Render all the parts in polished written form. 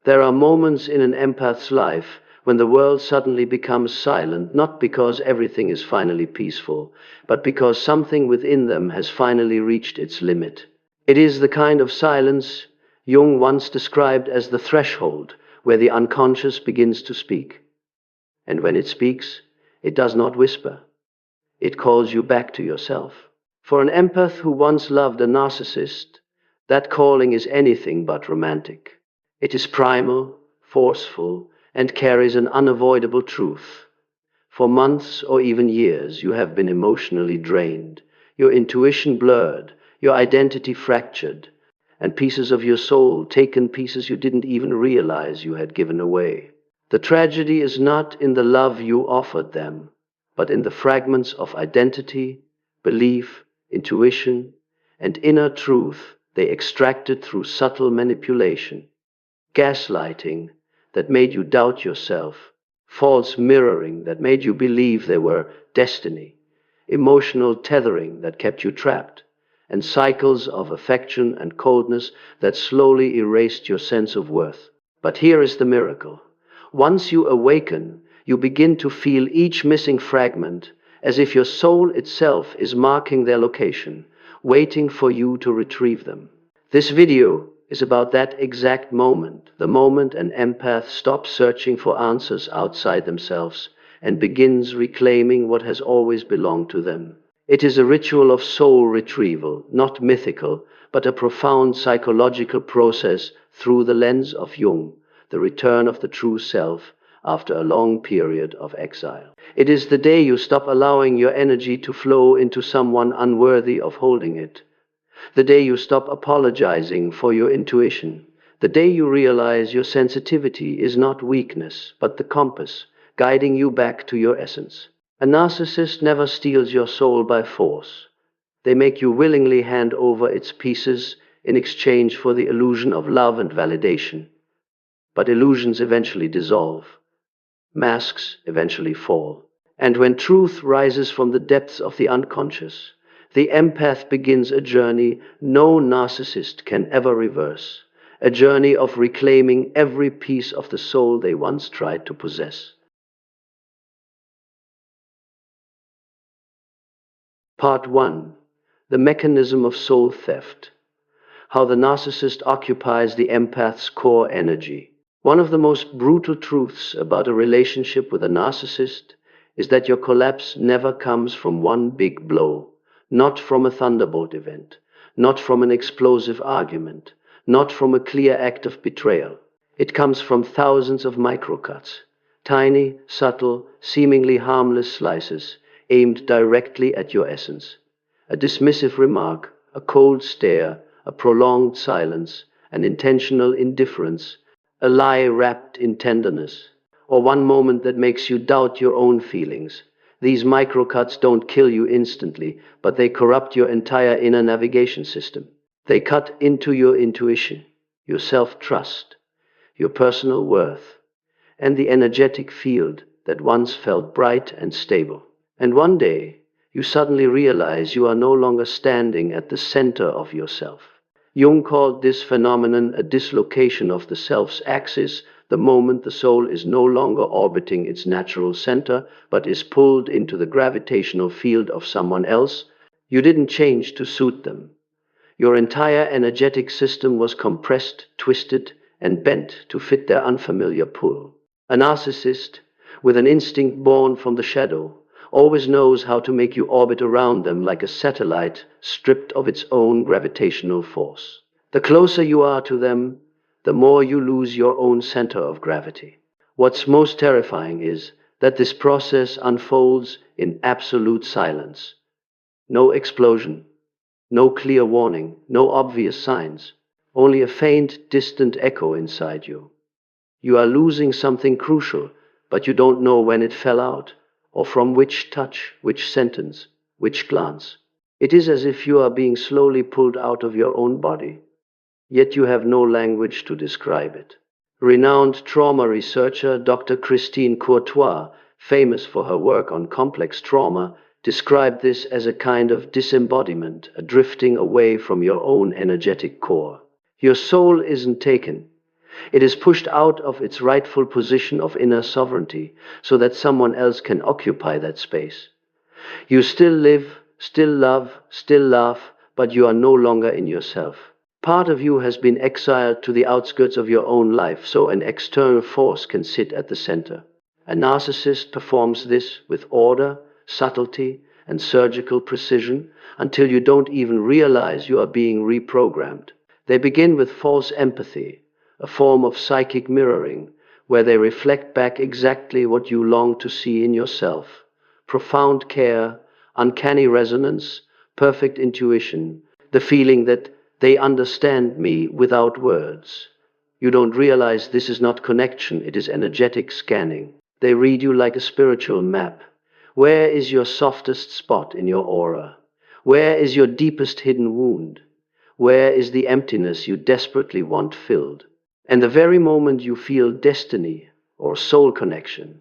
There are moments in an empath's life when the world suddenly becomes silent, not because everything is finally peaceful, but because something within them has finally reached its limit. It is the kind of silence Jung once described as the threshold where the unconscious begins to speak. And when it speaks, it does not whisper. It calls you back to yourself. For an empath who once loved a narcissist, that calling is anything but romantic. It is primal, forceful, and carries an unavoidable truth. For months or even years, you have been emotionally drained, your intuition blurred, your identity fractured, and pieces of your soul taken, pieces you didn't even realize you had given away. The tragedy is not in the love you offered them, but in the fragments of identity, belief, intuition, and inner truth they extracted through subtle manipulation. Gaslighting that made you doubt yourself, false mirroring that made you believe they were destiny, emotional tethering that kept you trapped, and cycles of affection and coldness that slowly erased your sense of worth. But here is the miracle. Once you awaken, you begin to feel each missing fragment as if your soul itself is marking their location, waiting for you to retrieve them. This video is about that exact moment, the moment an empath stops searching for answers outside themselves and begins reclaiming what has always belonged to them. It is a ritual of soul retrieval, not mythical, but a profound psychological process through the lens of Jung, the return of the true self after a long period of exile. It is the day you stop allowing your energy to flow into someone unworthy of holding it. The day you stop apologizing for your intuition. The day you realize your sensitivity is not weakness, but the compass, guiding you back to your essence. A narcissist never steals your soul by force. They make you willingly hand over its pieces in exchange for the illusion of love and validation. But illusions eventually dissolve. Masks eventually fall. And when truth rises from the depths of the unconscious, the empath begins a journey no narcissist can ever reverse, a journey of reclaiming every piece of the soul they once tried to possess. Part 1. The mechanism of soul theft. How the narcissist occupies the empath's core energy. One of the most brutal truths about a relationship with a narcissist is that your collapse never comes from one big blow. Not from a thunderbolt event, not from an explosive argument, not from a clear act of betrayal. It comes from thousands of microcuts, tiny, subtle, seemingly harmless slices aimed directly at your essence. A dismissive remark, a cold stare, a prolonged silence, an intentional indifference, a lie wrapped in tenderness, or one moment that makes you doubt your own feelings. These microcuts don't kill you instantly, but they corrupt your entire inner navigation system. They cut into your intuition, your self-trust, your personal worth, and the energetic field that once felt bright and stable. And one day, you suddenly realize you are no longer standing at the center of yourself. Jung called this phenomenon a dislocation of the self's axis, the moment the soul is no longer orbiting its natural center, but is pulled into the gravitational field of someone else. You didn't change to suit them. Your entire energetic system was compressed, twisted, and bent to fit their unfamiliar pull. A narcissist, with an instinct born from the shadow, always knows how to make you orbit around them like a satellite stripped of its own gravitational force. The closer you are to them, the more you lose your own center of gravity. What's most terrifying is that this process unfolds in absolute silence. No explosion, no clear warning, no obvious signs, only a faint, distant echo inside you. You are losing something crucial, but you don't know when it fell out, or from which touch, which sentence, which glance. It is as if you are being slowly pulled out of your own body, yet you have no language to describe it. Renowned trauma researcher Dr. Christine Courtois, famous for her work on complex trauma, described this as a kind of disembodiment, a drifting away from your own energetic core. Your soul isn't taken. It is pushed out of its rightful position of inner sovereignty so that someone else can occupy that space. You still live, still love, still laugh, but you are no longer in yourself. Part of you has been exiled to the outskirts of your own life so an external force can sit at the center. A narcissist performs this with order, subtlety, and surgical precision until you don't even realize you are being reprogrammed. They begin with false empathy, a form of psychic mirroring, where they reflect back exactly what you long to see in yourself. Profound care, uncanny resonance, perfect intuition, the feeling that they understand me without words. You don't realize this is not connection, it is energetic scanning. They read you like a spiritual map. Where is your softest spot in your aura? Where is your deepest hidden wound? Where is the emptiness you desperately want filled? And the very moment you feel destiny or soul connection,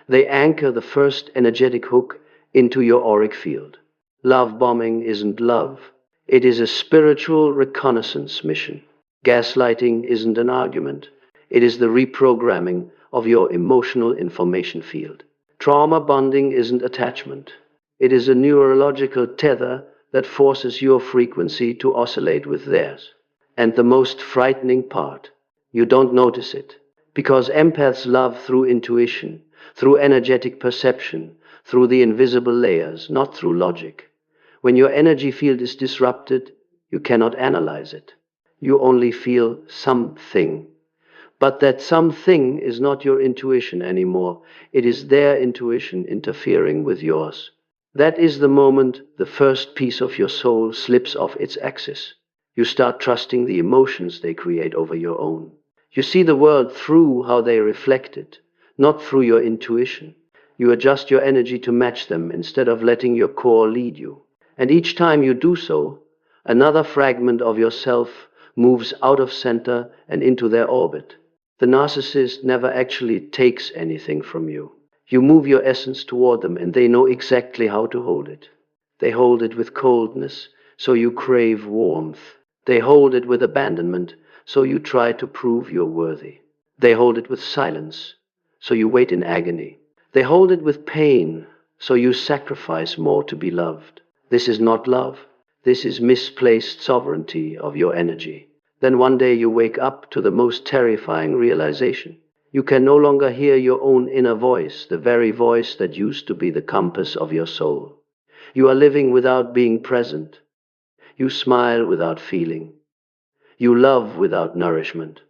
they anchor the first energetic hook into your auric field. Love bombing isn't love. It is a spiritual reconnaissance mission. Gaslighting isn't an argument. It is the reprogramming of your emotional information field. Trauma bonding isn't attachment. It is a neurological tether that forces your frequency to oscillate with theirs. And the most frightening part, you don't notice it, because empaths love through intuition, through energetic perception, through the invisible layers, not through logic. When your energy field is disrupted, you cannot analyze it. You only feel something. But that something is not your intuition anymore. It is their intuition interfering with yours. That is the moment the first piece of your soul slips off its axis. You start trusting the emotions they create over your own. You see the world through how they reflect it, not through your intuition. You adjust your energy to match them instead of letting your core lead you. And each time you do so, another fragment of yourself moves out of center and into their orbit. The narcissist never actually takes anything from you. You move your essence toward them and they know exactly how to hold it. They hold it with coldness, so you crave warmth. They hold it with abandonment, so you try to prove you're worthy. They hold it with silence, so you wait in agony. They hold it with pain, so you sacrifice more to be loved. This is not love. This is misplaced sovereignty of your energy. Then one day you wake up to the most terrifying realization. You can no longer hear your own inner voice, the very voice that used to be the compass of your soul. You are living without being present. You smile without feeling. You love without nourishment.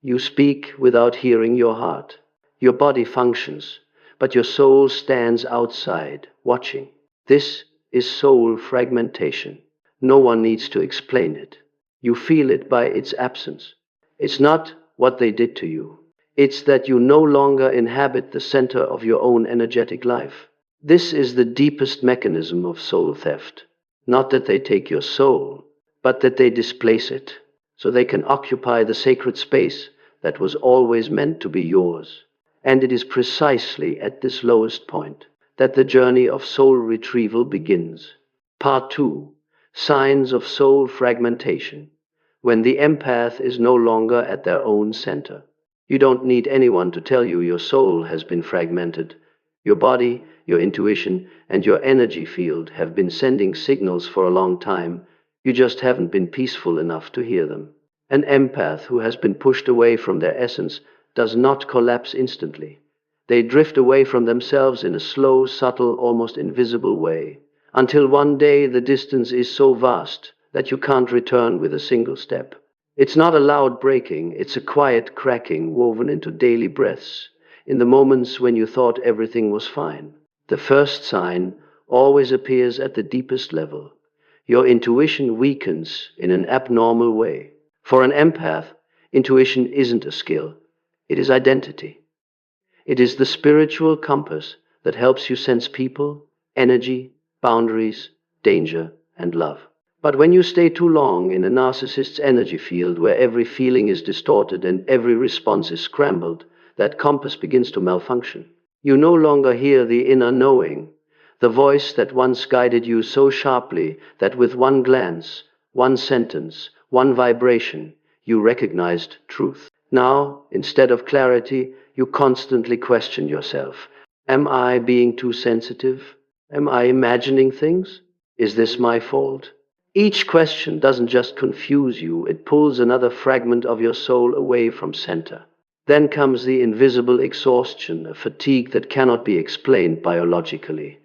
You speak without hearing your heart. Your body functions, but your soul stands outside, watching. This is soul fragmentation. No one needs to explain it. You feel it by its absence. It's not what they did to you. It's that you no longer inhabit the center of your own energetic life. This is the deepest mechanism of soul theft. Not that they take your soul, but that they displace it, so they can occupy the sacred space that was always meant to be yours. And it is precisely at this lowest point that the journey of soul retrieval begins. Part 2. Signs of soul fragmentation. When the empath is no longer at their own center. You don't need anyone to tell you your soul has been fragmented. Your body, your intuition, and your energy field have been sending signals for a long time. You just haven't been peaceful enough to hear them. An empath who has been pushed away from their essence does not collapse instantly. They drift away from themselves in a slow, subtle, almost invisible way, until one day the distance is so vast that you can't return with a single step. It's not a loud breaking, it's a quiet cracking woven into daily breaths, in the moments when you thought everything was fine. The first sign always appears at the deepest level. Your intuition weakens in an abnormal way. For an empath, intuition isn't a skill, it is identity. It is the spiritual compass that helps you sense people, energy, boundaries, danger, and love. But when you stay too long in a narcissist's energy field where every feeling is distorted and every response is scrambled, that compass begins to malfunction. You no longer hear the inner knowing, the voice that once guided you so sharply that with one glance, one sentence, one vibration, you recognized truth. Now, instead of clarity, you constantly question yourself. Am I being too sensitive? Am I imagining things? Is this my fault? Each question doesn't just confuse you, it pulls another fragment of your soul away from center. Then comes the invisible exhaustion, a fatigue that cannot be explained biologically.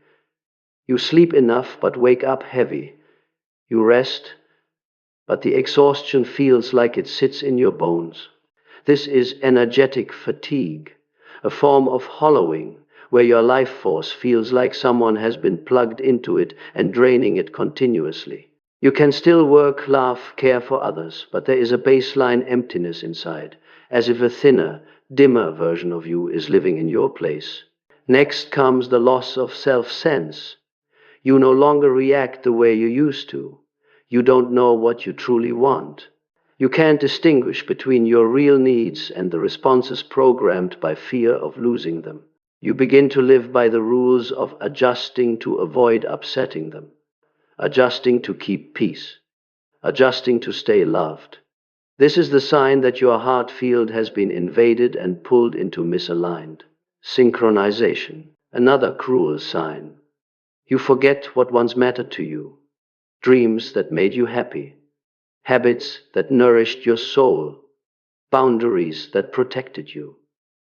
You sleep enough but wake up heavy. You rest, but the exhaustion feels like it sits in your bones. This is energetic fatigue, a form of hollowing, where your life force feels like someone has been plugged into it and draining it continuously. You can still work, laugh, care for others, but there is a baseline emptiness inside, as if a thinner, dimmer version of you is living in your place. Next comes the loss of self-sense. You no longer react the way you used to. You don't know what you truly want. You can't distinguish between your real needs and the responses programmed by fear of losing them. You begin to live by the rules of adjusting to avoid upsetting them, adjusting to keep peace, adjusting to stay loved. This is the sign that your heart field has been invaded and pulled into misaligned. Synchronization, another cruel sign. You forget what once mattered to you, dreams that made you happy, habits that nourished your soul, boundaries that protected you,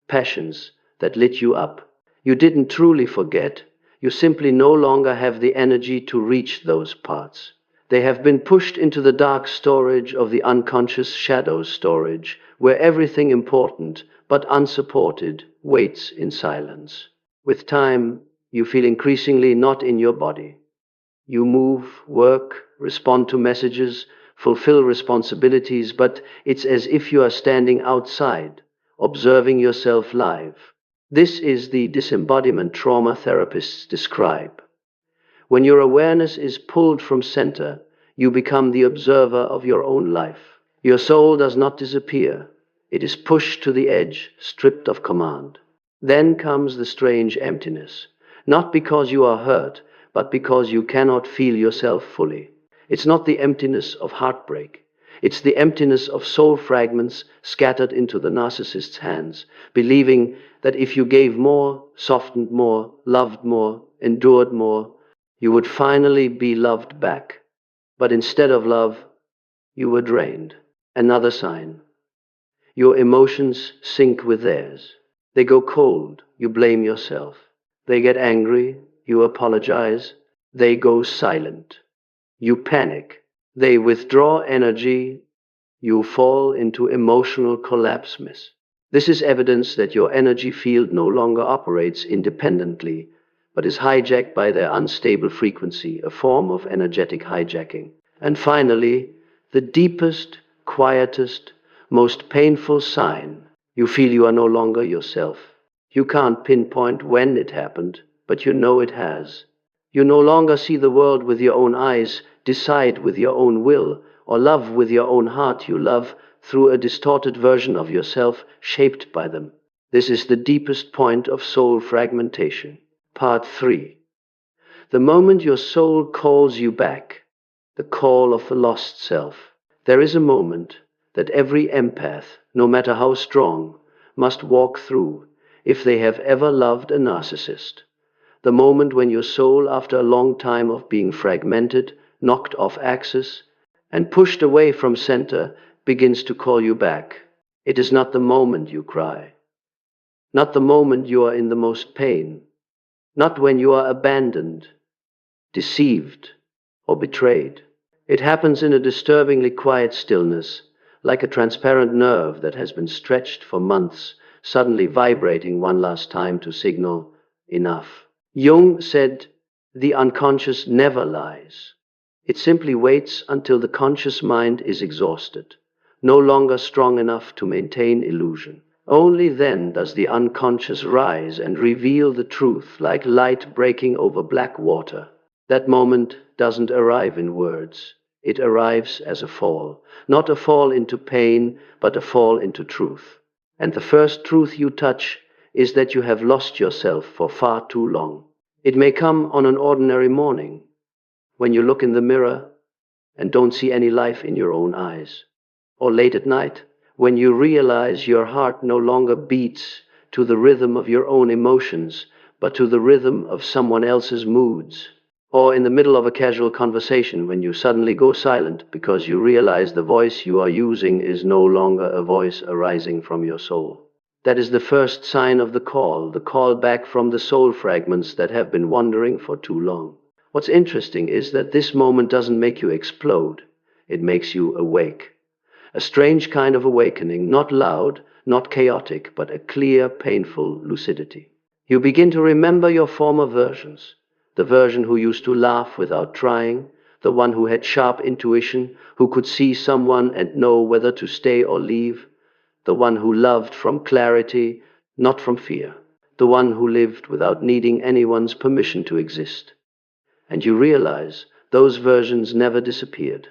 passions that lit you up. You didn't truly forget, you simply no longer have the energy to reach those parts. They have been pushed into the dark storage of the unconscious shadow storage, where everything important, but unsupported, waits in silence. With time, you feel increasingly not in your body. You move, work, respond to messages, fulfill responsibilities, but it's as if you are standing outside, observing yourself live. This is the disembodiment trauma therapists describe. When your awareness is pulled from center, you become the observer of your own life. Your soul does not disappear. It is pushed to the edge, stripped of command. Then comes the strange emptiness, not because you are hurt, but because you cannot feel yourself fully. It's not the emptiness of heartbreak. It's the emptiness of soul fragments scattered into the narcissist's hands, believing that if you gave more, softened more, loved more, endured more, you would finally be loved back. But instead of love, you were drained. Another sign. Your emotions sync with theirs. They go cold, you blame yourself. They get angry, you apologize. They go silent. You panic. They withdraw energy. You fall into emotional collapse. This is evidence that your energy field no longer operates independently, but is hijacked by their unstable frequency, a form of energetic hijacking. And finally, the deepest, quietest, most painful sign. You feel you are no longer yourself. You can't pinpoint when it happened, but you know it has. You no longer see the world with your own eyes, decide with your own will, or love with your own heart. You love through a distorted version of yourself shaped by them. This is the deepest point of soul fragmentation. Part 3. The moment your soul calls you back, the call of the lost self, there is a moment that every empath, no matter how strong, must walk through if they have ever loved a narcissist. The moment when your soul, after a long time of being fragmented, knocked off axis, and pushed away from center, begins to call you back. It is not the moment you cry, not the moment you are in the most pain, not when you are abandoned, deceived, or betrayed. It happens in a disturbingly quiet stillness, like a transparent nerve that has been stretched for months, suddenly vibrating one last time to signal enough. Jung said, "The unconscious never lies. It simply waits until the conscious mind is exhausted, no longer strong enough to maintain illusion. Only then does the unconscious rise and reveal the truth like light breaking over black water. That moment doesn't arrive in words. It arrives as a fall, not a fall into pain, but a fall into truth. And the first truth you touch is that you have lost yourself for far too long. It may come on an ordinary morning, when you look in the mirror and don't see any life in your own eyes, or late at night, when you realize your heart no longer beats to the rhythm of your own emotions, but to the rhythm of someone else's moods. Or in the middle of a casual conversation, when you suddenly go silent because you realize the voice you are using is no longer a voice arising from your soul. That is the first sign of the call back from the soul fragments that have been wandering for too long. What's interesting is that this moment doesn't make you explode. It makes you awake. A strange kind of awakening, not loud, not chaotic, but a clear, painful lucidity. You begin to remember your former versions. The version who used to laugh without trying, the one who had sharp intuition, who could see someone and know whether to stay or leave, the one who loved from clarity, not from fear, the one who lived without needing anyone's permission to exist. And you realize those versions never disappeared.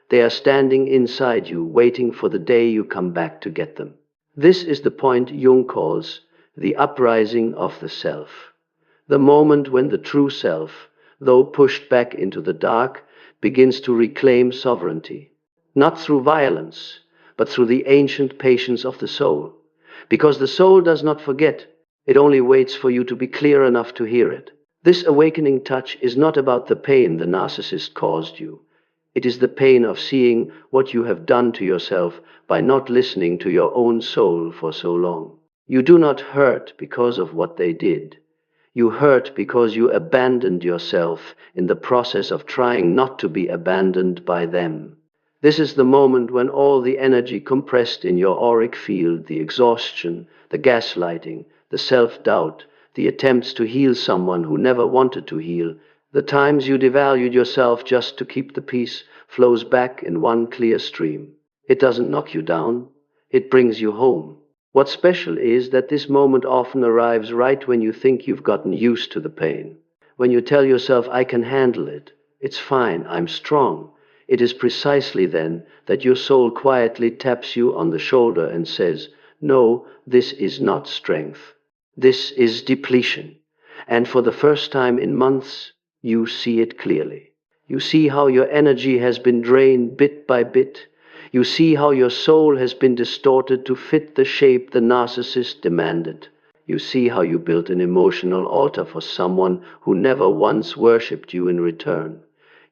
They are standing inside you, waiting for the day you come back to get them. This is the point Jung calls the uprising of the self. The moment when the true self, though pushed back into the dark, begins to reclaim sovereignty, not through violence, but through the ancient patience of the soul. Because the soul does not forget, it only waits for you to be clear enough to hear it. This awakening touch is not about the pain the narcissist caused you. It is the pain of seeing what you have done to yourself by not listening to your own soul for so long. You do not hurt because of what they did. You hurt because you abandoned yourself in the process of trying not to be abandoned by them. This is the moment when all the energy compressed in your auric field, the exhaustion, the gaslighting, the self-doubt, the attempts to heal someone who never wanted to heal, the times you devalued yourself just to keep the peace, flows back in one clear stream. It doesn't knock you down, it brings you home. What's special is that this moment often arrives right when you think you've gotten used to the pain. When you tell yourself, I can handle it, it's fine, I'm strong. It is precisely then that your soul quietly taps you on the shoulder and says, no, this is not strength. This is depletion. And for the first time in months, you see it clearly. You see how your energy has been drained bit by bit. You see how your soul has been distorted to fit the shape the narcissist demanded. You see how you built an emotional altar for someone who never once worshipped you in return.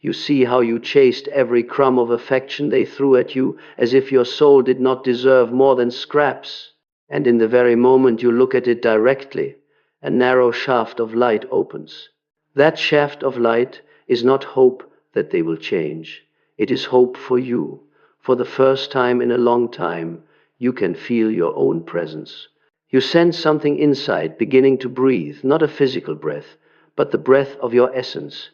You see how you chased every crumb of affection they threw at you as if your soul did not deserve more than scraps. And in the very moment you look at it directly, a narrow shaft of light opens. That shaft of light is not hope that they will change. It is hope for you. For the first time in a long time, you can feel your own presence. You sense something inside beginning to breathe, not a physical breath, but the breath of your essence.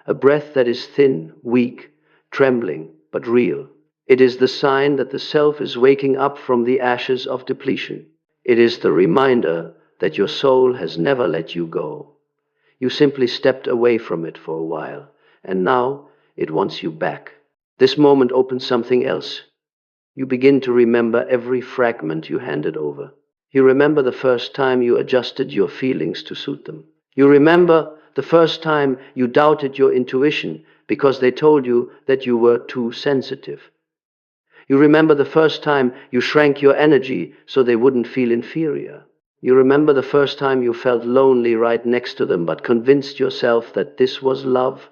A breath that is thin, weak, trembling, but real. It is the sign that the self is waking up from the ashes of depletion. It is the reminder that your soul has never let you go. You simply stepped away from it for a while, and now it wants you back. This moment opens something else. You begin to remember every fragment you handed over. You remember the first time you adjusted your feelings to suit them. You remember the first time you doubted your intuition because they told you that you were too sensitive. You remember the first time you shrank your energy so they wouldn't feel inferior. You remember the first time you felt lonely right next to them but convinced yourself that this was love.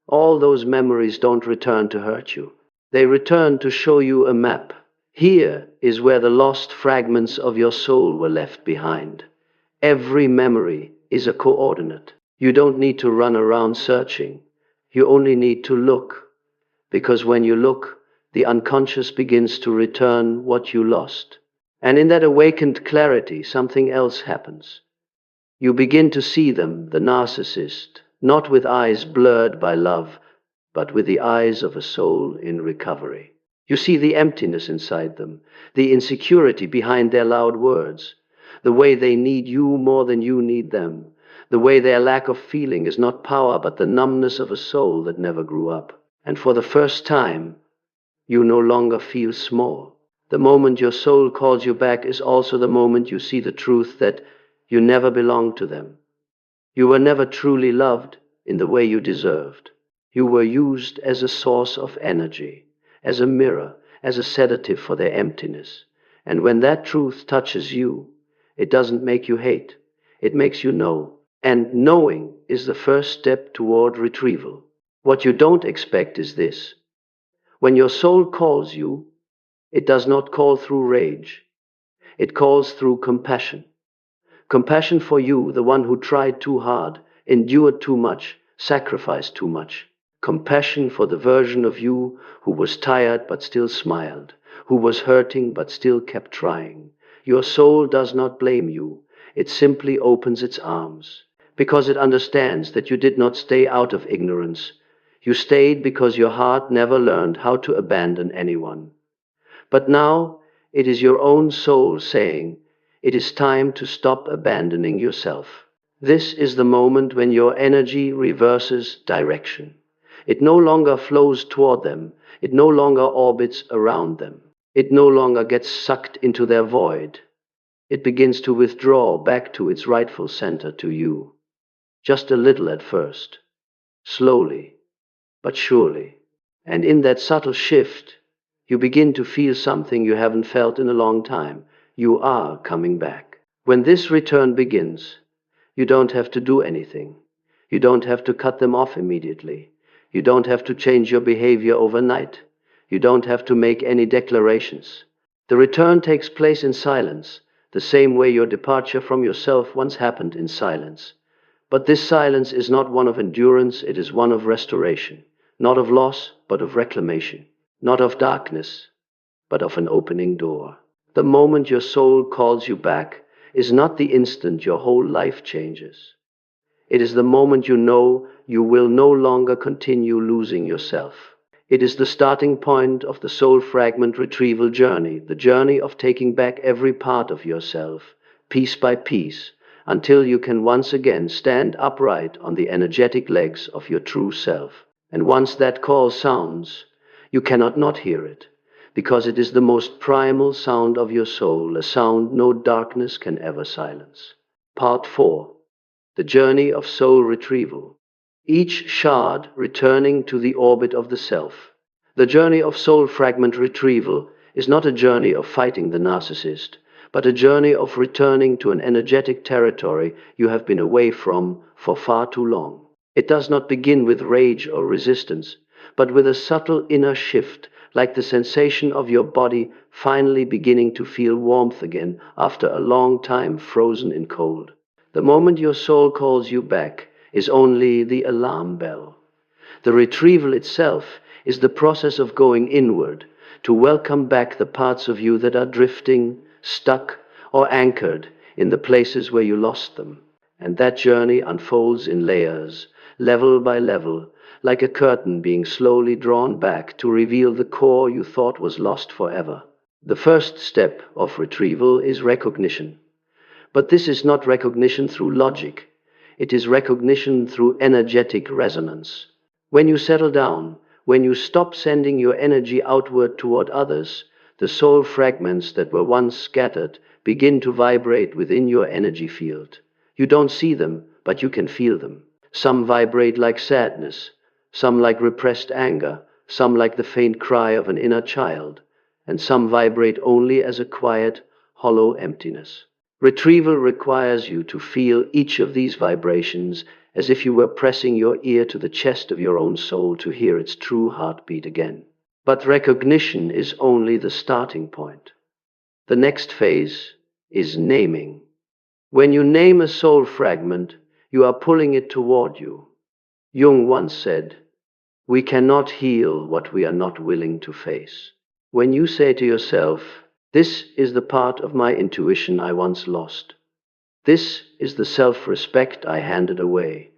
All those memories don't return to hurt you. They return to show you a map. Here is where the lost fragments of your soul were left behind. Every memory is a coordinate. You don't need to run around searching. You only need to look. Because when you look, the unconscious begins to return what you lost. And in that awakened clarity, something else happens. You begin to see them, the narcissist, not with eyes blurred by love, but with the eyes of a soul in recovery. You see the emptiness inside them, the insecurity behind their loud words, the way they need you more than you need them, the way their lack of feeling is not power but the numbness of a soul that never grew up. And for the first time, you no longer feel small. The moment your soul calls you back is also the moment you see the truth that you never belonged to them. You were never truly loved in the way you deserved. You were used as a source of energy, as a mirror, as a sedative for their emptiness. And when that truth touches you, it doesn't make you hate, it makes you know. And knowing is the first step toward retrieval. What you don't expect is this. When your soul calls you, it does not call through rage. It calls through compassion. Compassion for you, the one who tried too hard, endured too much, sacrificed too much. Compassion for the version of you who was tired but still smiled, who was hurting but still kept trying. Your soul does not blame you. It simply opens its arms, because it understands that you did not stay out of ignorance. You stayed because your heart never learned how to abandon anyone. But now it is your own soul saying, it is time to stop abandoning yourself. This is the moment when your energy reverses direction. It no longer flows toward them. It no longer orbits around them. It no longer gets sucked into their void. It begins to withdraw back to its rightful center, to you. Just a little at first. Slowly, but surely. And in that subtle shift, you begin to feel something you haven't felt in a long time. You are coming back. When this return begins, you don't have to do anything. You don't have to cut them off immediately. You don't have to change your behavior overnight. You don't have to make any declarations. The return takes place in silence, the same way your departure from yourself once happened in silence. But this silence is not one of endurance, it is one of restoration. Not of loss, but of reclamation. Not of darkness, but of an opening door. The moment your soul calls you back is not the instant your whole life changes. It is the moment you know you will no longer continue losing yourself. It is the starting point of the soul fragment retrieval journey, the journey of taking back every part of yourself, piece by piece, until you can once again stand upright on the energetic legs of your true self. And once that call sounds, you cannot not hear it, because it is the most primal sound of your soul, a sound no darkness can ever silence. Part 4. The Journey of Soul Retrieval. Each shard returning to the orbit of the self. The journey of soul fragment retrieval is not a journey of fighting the narcissist, but a journey of returning to an energetic territory you have been away from for far too long. It does not begin with rage or resistance, but with a subtle inner shift, like the sensation of your body finally beginning to feel warmth again after a long time frozen in cold. The moment your soul calls you back is only the alarm bell. The retrieval itself is the process of going inward to welcome back the parts of you that are drifting, stuck, or anchored in the places where you lost them. And that journey unfolds in layers, level by level, like a curtain being slowly drawn back to reveal the core you thought was lost forever. The first step of retrieval is recognition. But this is not recognition through logic. It is recognition through energetic resonance. When you settle down, when you stop sending your energy outward toward others, the soul fragments that were once scattered begin to vibrate within your energy field. You don't see them, but you can feel them. Some vibrate like sadness, some like repressed anger, some like the faint cry of an inner child, and some vibrate only as a quiet, hollow emptiness. Retrieval requires you to feel each of these vibrations as if you were pressing your ear to the chest of your own soul to hear its true heartbeat again. But recognition is only the starting point. The next phase is naming. When you name a soul fragment, you are pulling it toward you. Jung once said, "We cannot heal what we are not willing to face." When you say to yourself, "This is the part of my intuition I once lost. This is the self-respect I handed away.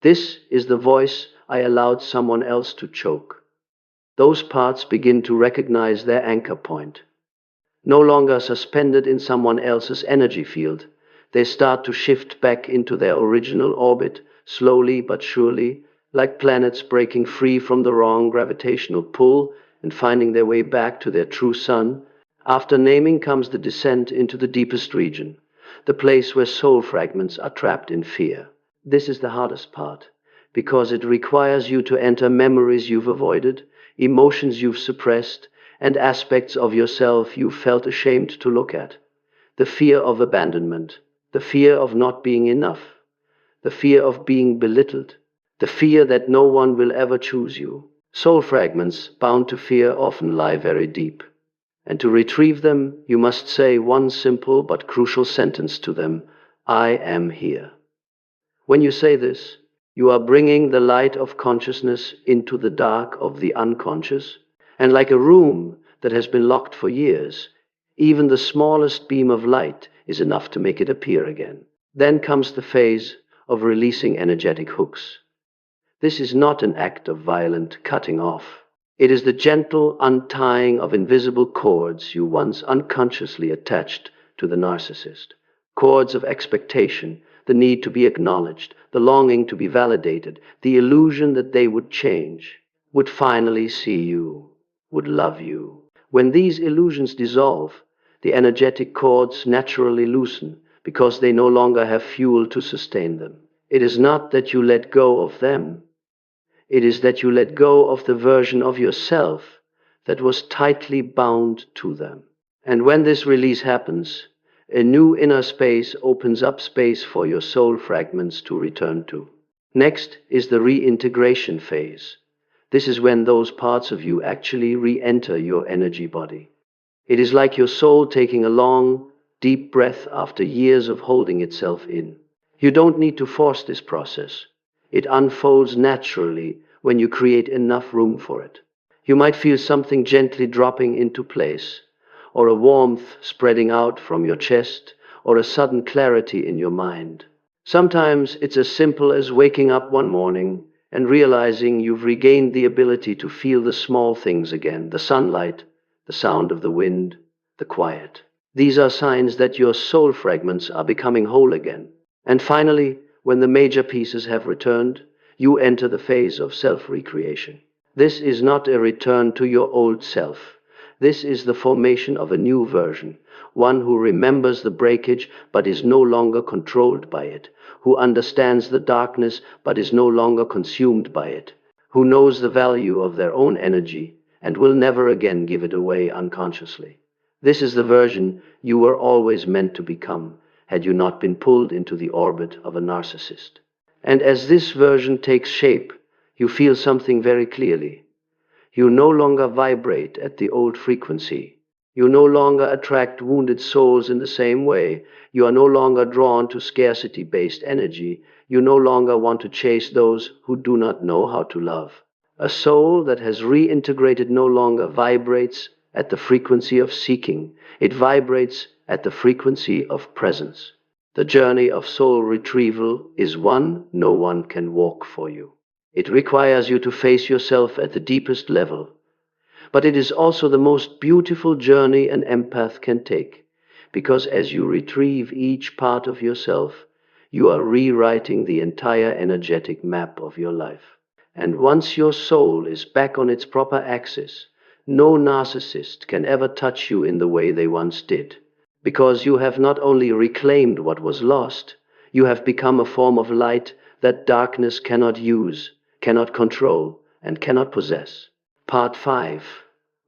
This is the voice I allowed someone else to choke," those parts begin to recognize their anchor point. No longer suspended in someone else's energy field, they start to shift back into their original orbit, slowly but surely, like planets breaking free from the wrong gravitational pull and finding their way back to their true sun. After naming comes the descent into the deepest region, the place where soul fragments are trapped in fear. This is the hardest part, because it requires you to enter memories you've avoided, emotions you've suppressed, and aspects of yourself you felt ashamed to look at. The fear of abandonment, the fear of not being enough, the fear of being belittled, the fear that no one will ever choose you. Soul fragments bound to fear often lie very deep. And to retrieve them, you must say one simple but crucial sentence to them: I am here. When you say this, you are bringing the light of consciousness into the dark of the unconscious, and like a room that has been locked for years, even the smallest beam of light is enough to make it appear again. Then comes the phase of releasing energetic hooks. This is not an act of violent cutting off. It is the gentle untying of invisible cords you once unconsciously attached to the narcissist. Cords of expectation, the need to be acknowledged, the longing to be validated, the illusion that they would change, would finally see you, would love you. When these illusions dissolve, the energetic cords naturally loosen because they no longer have fuel to sustain them. It is not that you let go of them. It is that you let go of the version of yourself that was tightly bound to them. And when this release happens, a new inner space opens up space for your soul fragments to return to. Next is the reintegration phase. This is when those parts of you actually re-enter your energy body. It is like your soul taking a long, deep breath after years of holding itself in. You don't need to force this process. It unfolds naturally when you create enough room for it. You might feel something gently dropping into place, or a warmth spreading out from your chest, or a sudden clarity in your mind. Sometimes it's as simple as waking up one morning and realizing you've regained the ability to feel the small things again: the sunlight, the sound of the wind, the quiet. These are signs that your soul fragments are becoming whole again. And finally, when the major pieces have returned, you enter the phase of self-recreation. This is not a return to your old self. This is the formation of a new version, one who remembers the breakage but is no longer controlled by it, who understands the darkness but is no longer consumed by it, who knows the value of their own energy and will never again give it away unconsciously. This is the version you were always meant to become, had you not been pulled into the orbit of a narcissist. And as this version takes shape, you feel something very clearly. You no longer vibrate at the old frequency. You no longer attract wounded souls in the same way. You are no longer drawn to scarcity-based energy. You no longer want to chase those who do not know how to love. A soul that has reintegrated no longer vibrates at the frequency of seeking. It vibrates at the frequency of presence. The journey of soul retrieval is one no one can walk for you. It requires you to face yourself at the deepest level. But it is also the most beautiful journey an empath can take, because as you retrieve each part of yourself, you are rewriting the entire energetic map of your life. And once your soul is back on its proper axis, no narcissist can ever touch you in the way they once did. Because you have not only reclaimed what was lost, you have become a form of light that darkness cannot use, cannot control, and cannot possess. Part 5.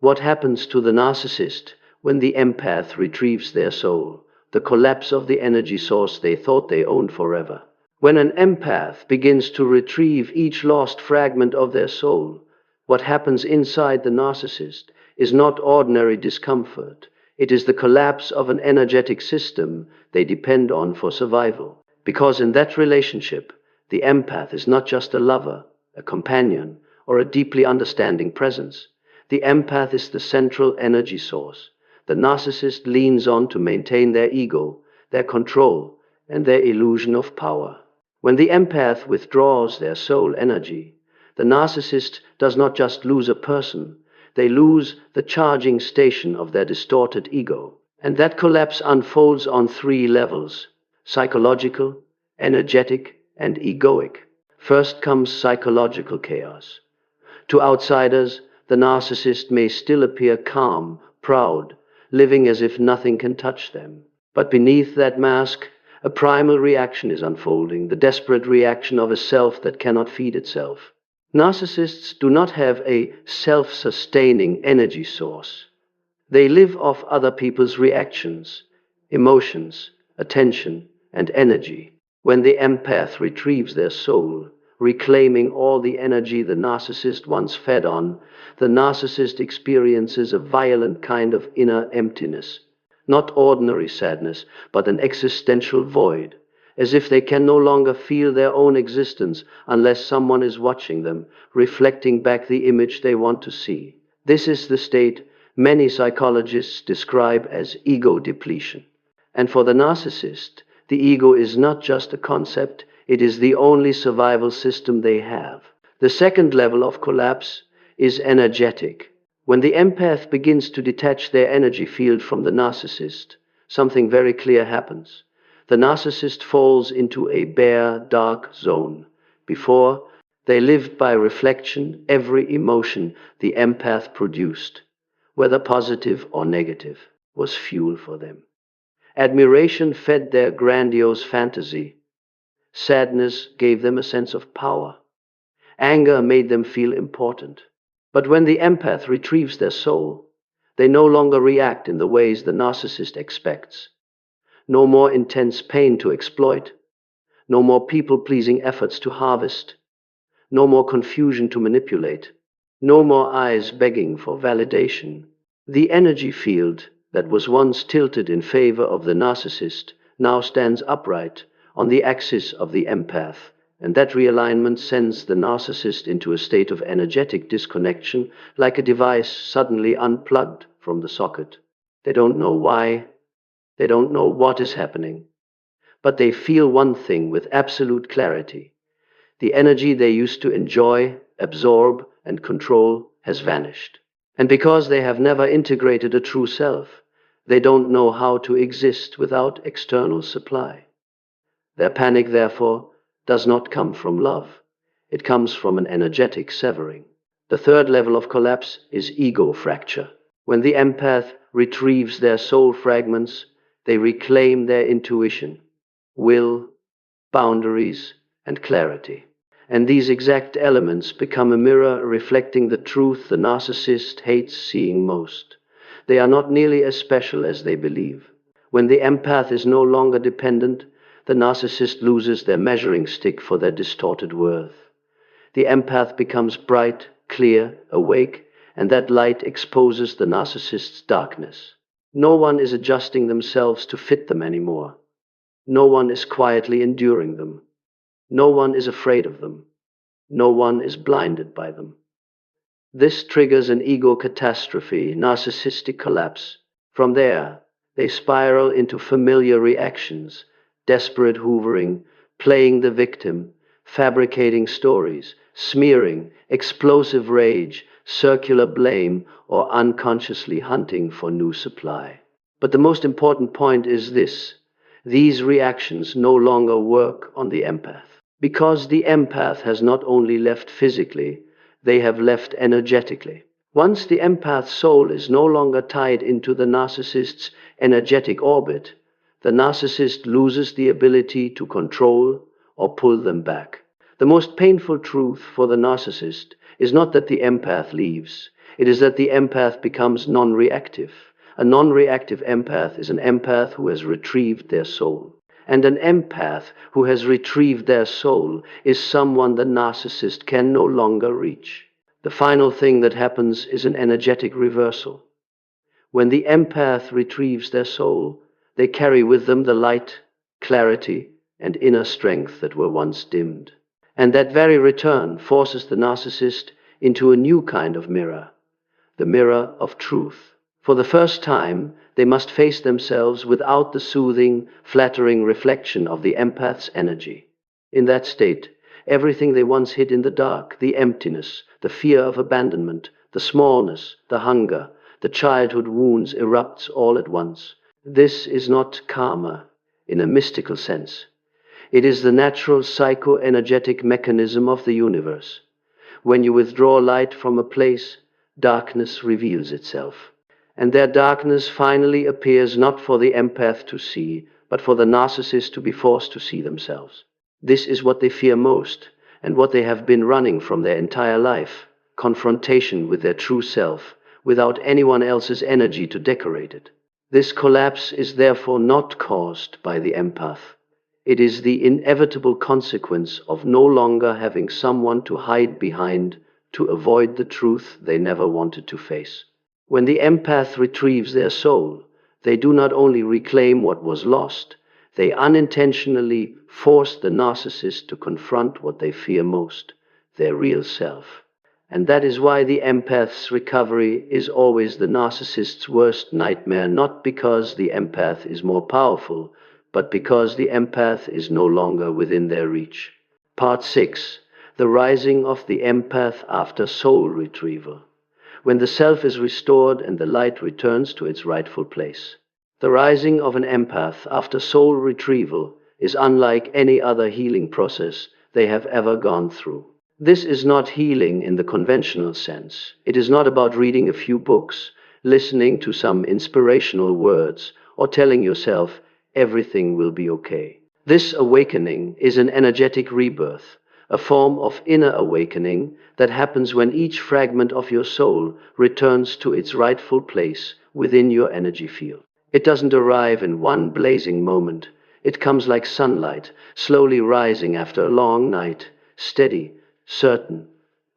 What happens to the narcissist when the empath retrieves their soul? The collapse of the energy source they thought they owned forever. When an empath begins to retrieve each lost fragment of their soul, what happens inside the narcissist is not ordinary discomfort. It is the collapse of an energetic system they depend on for survival. Because in that relationship, the empath is not just a lover, a companion, or a deeply understanding presence. The empath is the central energy source the narcissist leans on to maintain their ego, their control, and their illusion of power. When the empath withdraws their soul energy, the narcissist does not just lose a person, they lose the charging station of their distorted ego. And that collapse unfolds on 3 levels: psychological, energetic, and egoic. First comes psychological chaos. To outsiders, the narcissist may still appear calm, proud, living as if nothing can touch them. But beneath that mask, a primal reaction is unfolding, the desperate reaction of a self that cannot feed itself. Narcissists do not have a self-sustaining energy source. They live off other people's reactions, emotions, attention, and energy. When the empath retrieves their soul, reclaiming all the energy the narcissist once fed on, the narcissist experiences a violent kind of inner emptiness. Not ordinary sadness, but an existential void, as if they can no longer feel their own existence unless someone is watching them, reflecting back the image they want to see. This is the state many psychologists describe as ego depletion. And for the narcissist, the ego is not just a concept, it is the only survival system they have. The second level of collapse is energetic. When the empath begins to detach their energy field from the narcissist, something very clear happens. The narcissist falls into a bare, dark zone. Before, they lived by reflection. Every emotion the empath produced, whether positive or negative, was fuel for them. Admiration fed their grandiose fantasy. Sadness gave them a sense of power. Anger made them feel important. But when the empath retrieves their soul, they no longer react in the ways the narcissist expects. No more intense pain to exploit. No more people-pleasing efforts to harvest. No more confusion to manipulate. No more eyes begging for validation. The energy field that was once tilted in favor of the narcissist now stands upright on the axis of the empath, and that realignment sends the narcissist into a state of energetic disconnection, like a device suddenly unplugged from the socket. They don't know why, they don't know what is happening, but they feel one thing with absolute clarity. The energy they used to enjoy, absorb, and control has vanished. And because they have never integrated a true self, they don't know how to exist without external supply. Their panic, therefore, does not come from love. It comes from an energetic severing. The third level of collapse is ego fracture. When the empath retrieves their soul fragments, they reclaim their intuition, will, boundaries, and clarity. And these exact elements become a mirror reflecting the truth the narcissist hates seeing most. They are not nearly as special as they believe. When the empath is no longer dependent, the narcissist loses their measuring stick for their distorted worth. The empath becomes bright, clear, awake, and that light exposes the narcissist's darkness. No one is adjusting themselves to fit them anymore. No one is quietly enduring them. No one is afraid of them. No one is blinded by them. This triggers an ego catastrophe, narcissistic collapse. From there, they spiral into familiar reactions, desperate hoovering, playing the victim, fabricating stories, smearing, explosive rage, circular blame, or unconsciously hunting for new supply. But the most important point is this: these reactions no longer work on the empath. Because the empath has not only left physically, they have left energetically. Once the empath's soul is no longer tied into the narcissist's energetic orbit, the narcissist loses the ability to control or pull them back. The most painful truth for the narcissist is not that the empath leaves, it is that the empath becomes non-reactive. A non-reactive empath is an empath who has retrieved their soul. And an empath who has retrieved their soul is someone the narcissist can no longer reach. The final thing that happens is an energetic reversal. When the empath retrieves their soul, they carry with them the light, clarity, and inner strength that were once dimmed. And that very return forces the narcissist into a new kind of mirror, the mirror of truth. For the first time, they must face themselves without the soothing, flattering reflection of the empath's energy. In that state, everything they once hid in the dark, the emptiness, the fear of abandonment, the smallness, the hunger, the childhood wounds erupts all at once. This is not karma in a mystical sense. It is the natural psycho-energetic mechanism of the universe. When you withdraw light from a place, darkness reveals itself. And their darkness finally appears not for the empath to see, but for the narcissist to be forced to see themselves. This is what they fear most, and what they have been running from their entire life: confrontation with their true self, without anyone else's energy to decorate it. This collapse is therefore not caused by the empath. It is the inevitable consequence of no longer having someone to hide behind to avoid the truth they never wanted to face. When the empath retrieves their soul, they do not only reclaim what was lost, they unintentionally force the narcissist to confront what they fear most: their real self. And that is why the empath's recovery is always the narcissist's worst nightmare, not because the empath is more powerful, but because the empath is no longer within their reach. Part 6. The rising of the empath after soul retrieval. When the self is restored and the light returns to its rightful place. The rising of an empath after soul retrieval is unlike any other healing process they have ever gone through. This is not healing in the conventional sense. It is not about reading a few books, listening to some inspirational words, or telling yourself everything will be okay. This awakening is an energetic rebirth, a form of inner awakening that happens when each fragment of your soul returns to its rightful place within your energy field. It doesn't arrive in one blazing moment. It comes like sunlight, slowly rising after a long night, steady, certain,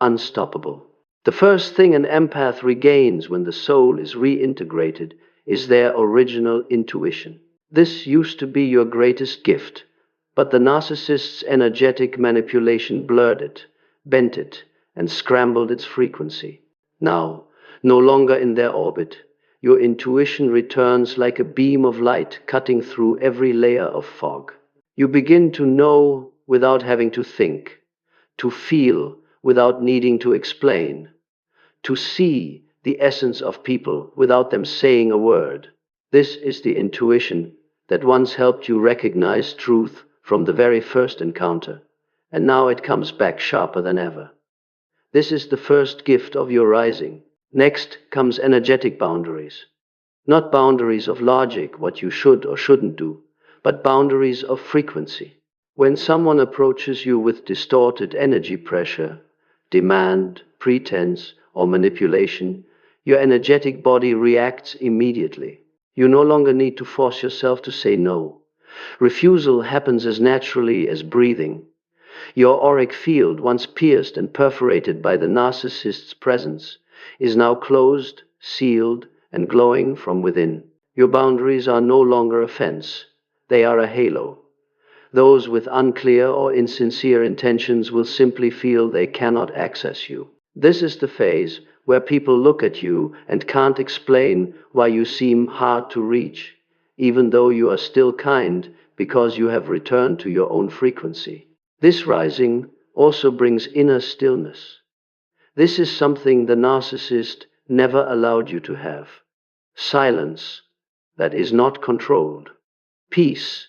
unstoppable. The first thing an empath regains when the soul is reintegrated is their original intuition. This used to be your greatest gift, but the narcissist's energetic manipulation blurred it, bent it, and scrambled its frequency. Now, no longer in their orbit, your intuition returns like a beam of light cutting through every layer of fog. You begin to know without having to think, to feel without needing to explain, to see the essence of people without them saying a word. This is the intuition that once helped you recognize truth from the very first encounter, and now it comes back sharper than ever. This is the first gift of your rising. Next comes energetic boundaries. Not boundaries of logic, what you should or shouldn't do, but boundaries of frequency. When someone approaches you with distorted energy pressure, demand, pretense, or manipulation, your energetic body reacts immediately. You no longer need to force yourself to say no. Refusal happens as naturally as breathing. Your auric field, once pierced and perforated by the narcissist's presence, is now closed, sealed, and glowing from within. Your boundaries are no longer a fence. They are a halo. Those with unclear or insincere intentions will simply feel they cannot access you. This is the phase where people look at you and can't explain why you seem hard to reach, even though you are still kind because you have returned to your own frequency. This rising also brings inner stillness. This is something the narcissist never allowed you to have. Silence that is not controlled. Peace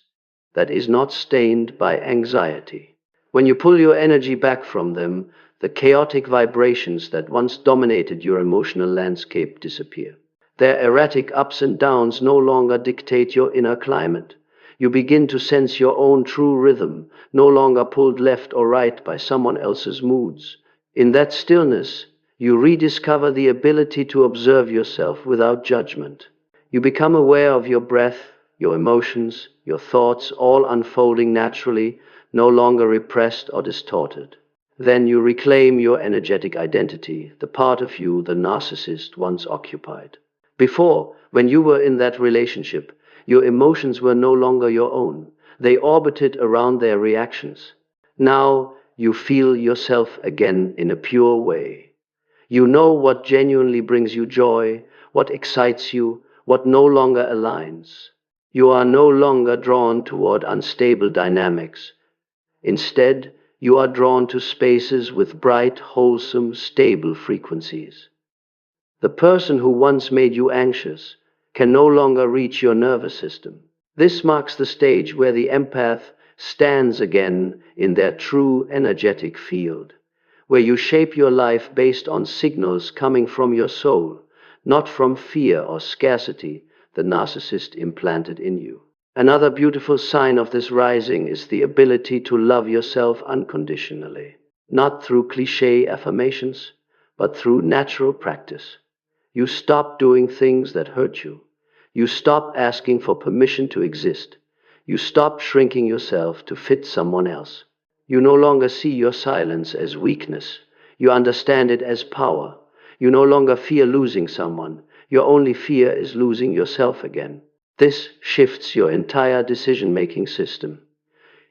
that is not stained by anxiety. When you pull your energy back from them, the chaotic vibrations that once dominated your emotional landscape disappear. Their erratic ups and downs no longer dictate your inner climate. You begin to sense your own true rhythm, no longer pulled left or right by someone else's moods. In that stillness, you rediscover the ability to observe yourself without judgment. You become aware of your breath, your emotions, your thoughts, all unfolding naturally, no longer repressed or distorted. Then you reclaim your energetic identity, the part of you the narcissist once occupied. Before, when you were in that relationship, your emotions were no longer your own. They orbited around their reactions. Now you feel yourself again in a pure way. You know what genuinely brings you joy, what excites you, what no longer aligns. You are no longer drawn toward unstable dynamics. Instead, you are drawn to spaces with bright, wholesome, stable frequencies. The person who once made you anxious can no longer reach your nervous system. This marks the stage where the empath stands again in their true energetic field, where you shape your life based on signals coming from your soul, not from fear or scarcity the narcissist implanted in you. Another beautiful sign of this rising is the ability to love yourself unconditionally. not through cliché affirmations, but through natural practice. You stop doing things that hurt you. You stop asking for permission to exist. You stop shrinking yourself to fit someone else. You no longer see your silence as weakness. You understand it as power. You no longer fear losing someone. Your only fear is losing yourself again. This shifts your entire decision-making system.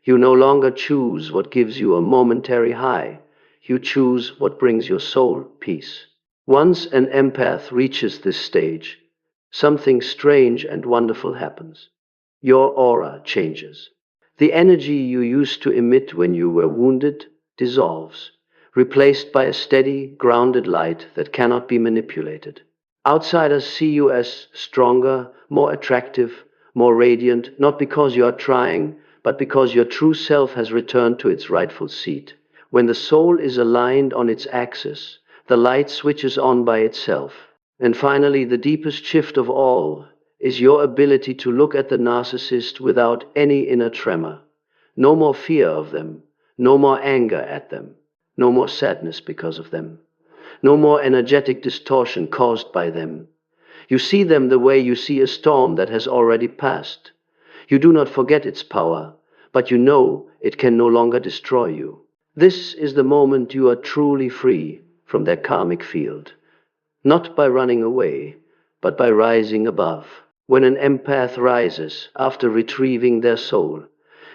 You no longer choose what gives you a momentary high. You choose what brings your soul peace. Once an empath reaches this stage, something strange and wonderful happens. Your aura changes. The energy you used to emit when you were wounded dissolves, replaced by a steady, grounded light that cannot be manipulated. Outsiders see you as stronger, more attractive, more radiant, not because you are trying, but because your true self has returned to its rightful seat. When the soul is aligned on its axis, the light switches on by itself. And finally, the deepest shift of all is your ability to look at the narcissist without any inner tremor. No more fear of them, no more anger at them, no more sadness because of them, no more energetic distortion caused by them. You see them the way you see a storm that has already passed. You do not forget its power, but you know it can no longer destroy you. This is the moment you are truly free from their karmic field, not by running away, but by rising above. When an empath rises after retrieving their soul,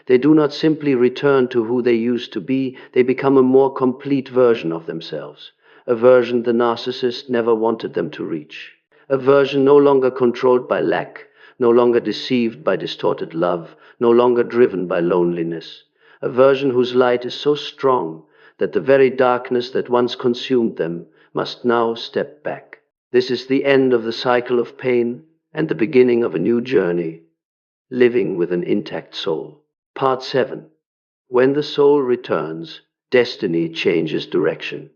they do not simply return to who they used to be, they become a more complete version of themselves, a version the narcissist never wanted them to reach, a version no longer controlled by lack, no longer deceived by distorted love, no longer driven by loneliness, a version whose light is so strong that the very darkness that once consumed them must now step back. This is the end of the cycle of pain and the beginning of a new journey, living with an intact soul. Part 7. When the soul returns, destiny changes direction.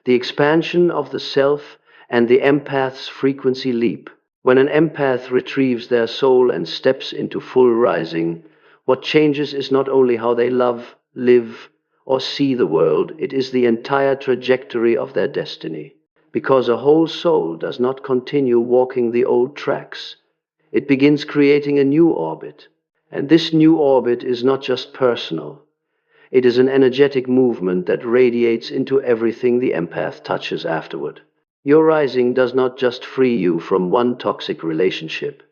The expansion of the self and the empath's frequency leap. When an empath retrieves their soul and steps into full rising, what changes is not only how they love, live, or see the world, it is the entire trajectory of their destiny. Because a whole soul does not continue walking the old tracks. It begins creating a new orbit. And this new orbit is not just personal. It is an energetic movement that radiates into everything the empath touches afterward. Your rising does not just free you from one toxic relationship.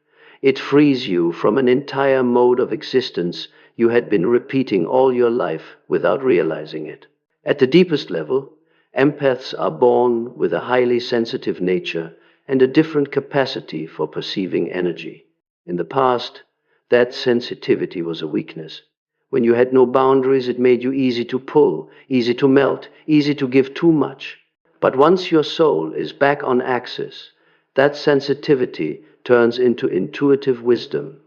It frees you from an entire mode of existence you had been repeating all your life without realizing it. At the deepest level, empaths are born with a highly sensitive nature and a different capacity for perceiving energy. In the past, that sensitivity was a weakness. When you had no boundaries, it made you easy to pull, easy to melt, easy to give too much. But once your soul is back on axis, that sensitivity turns into intuitive wisdom.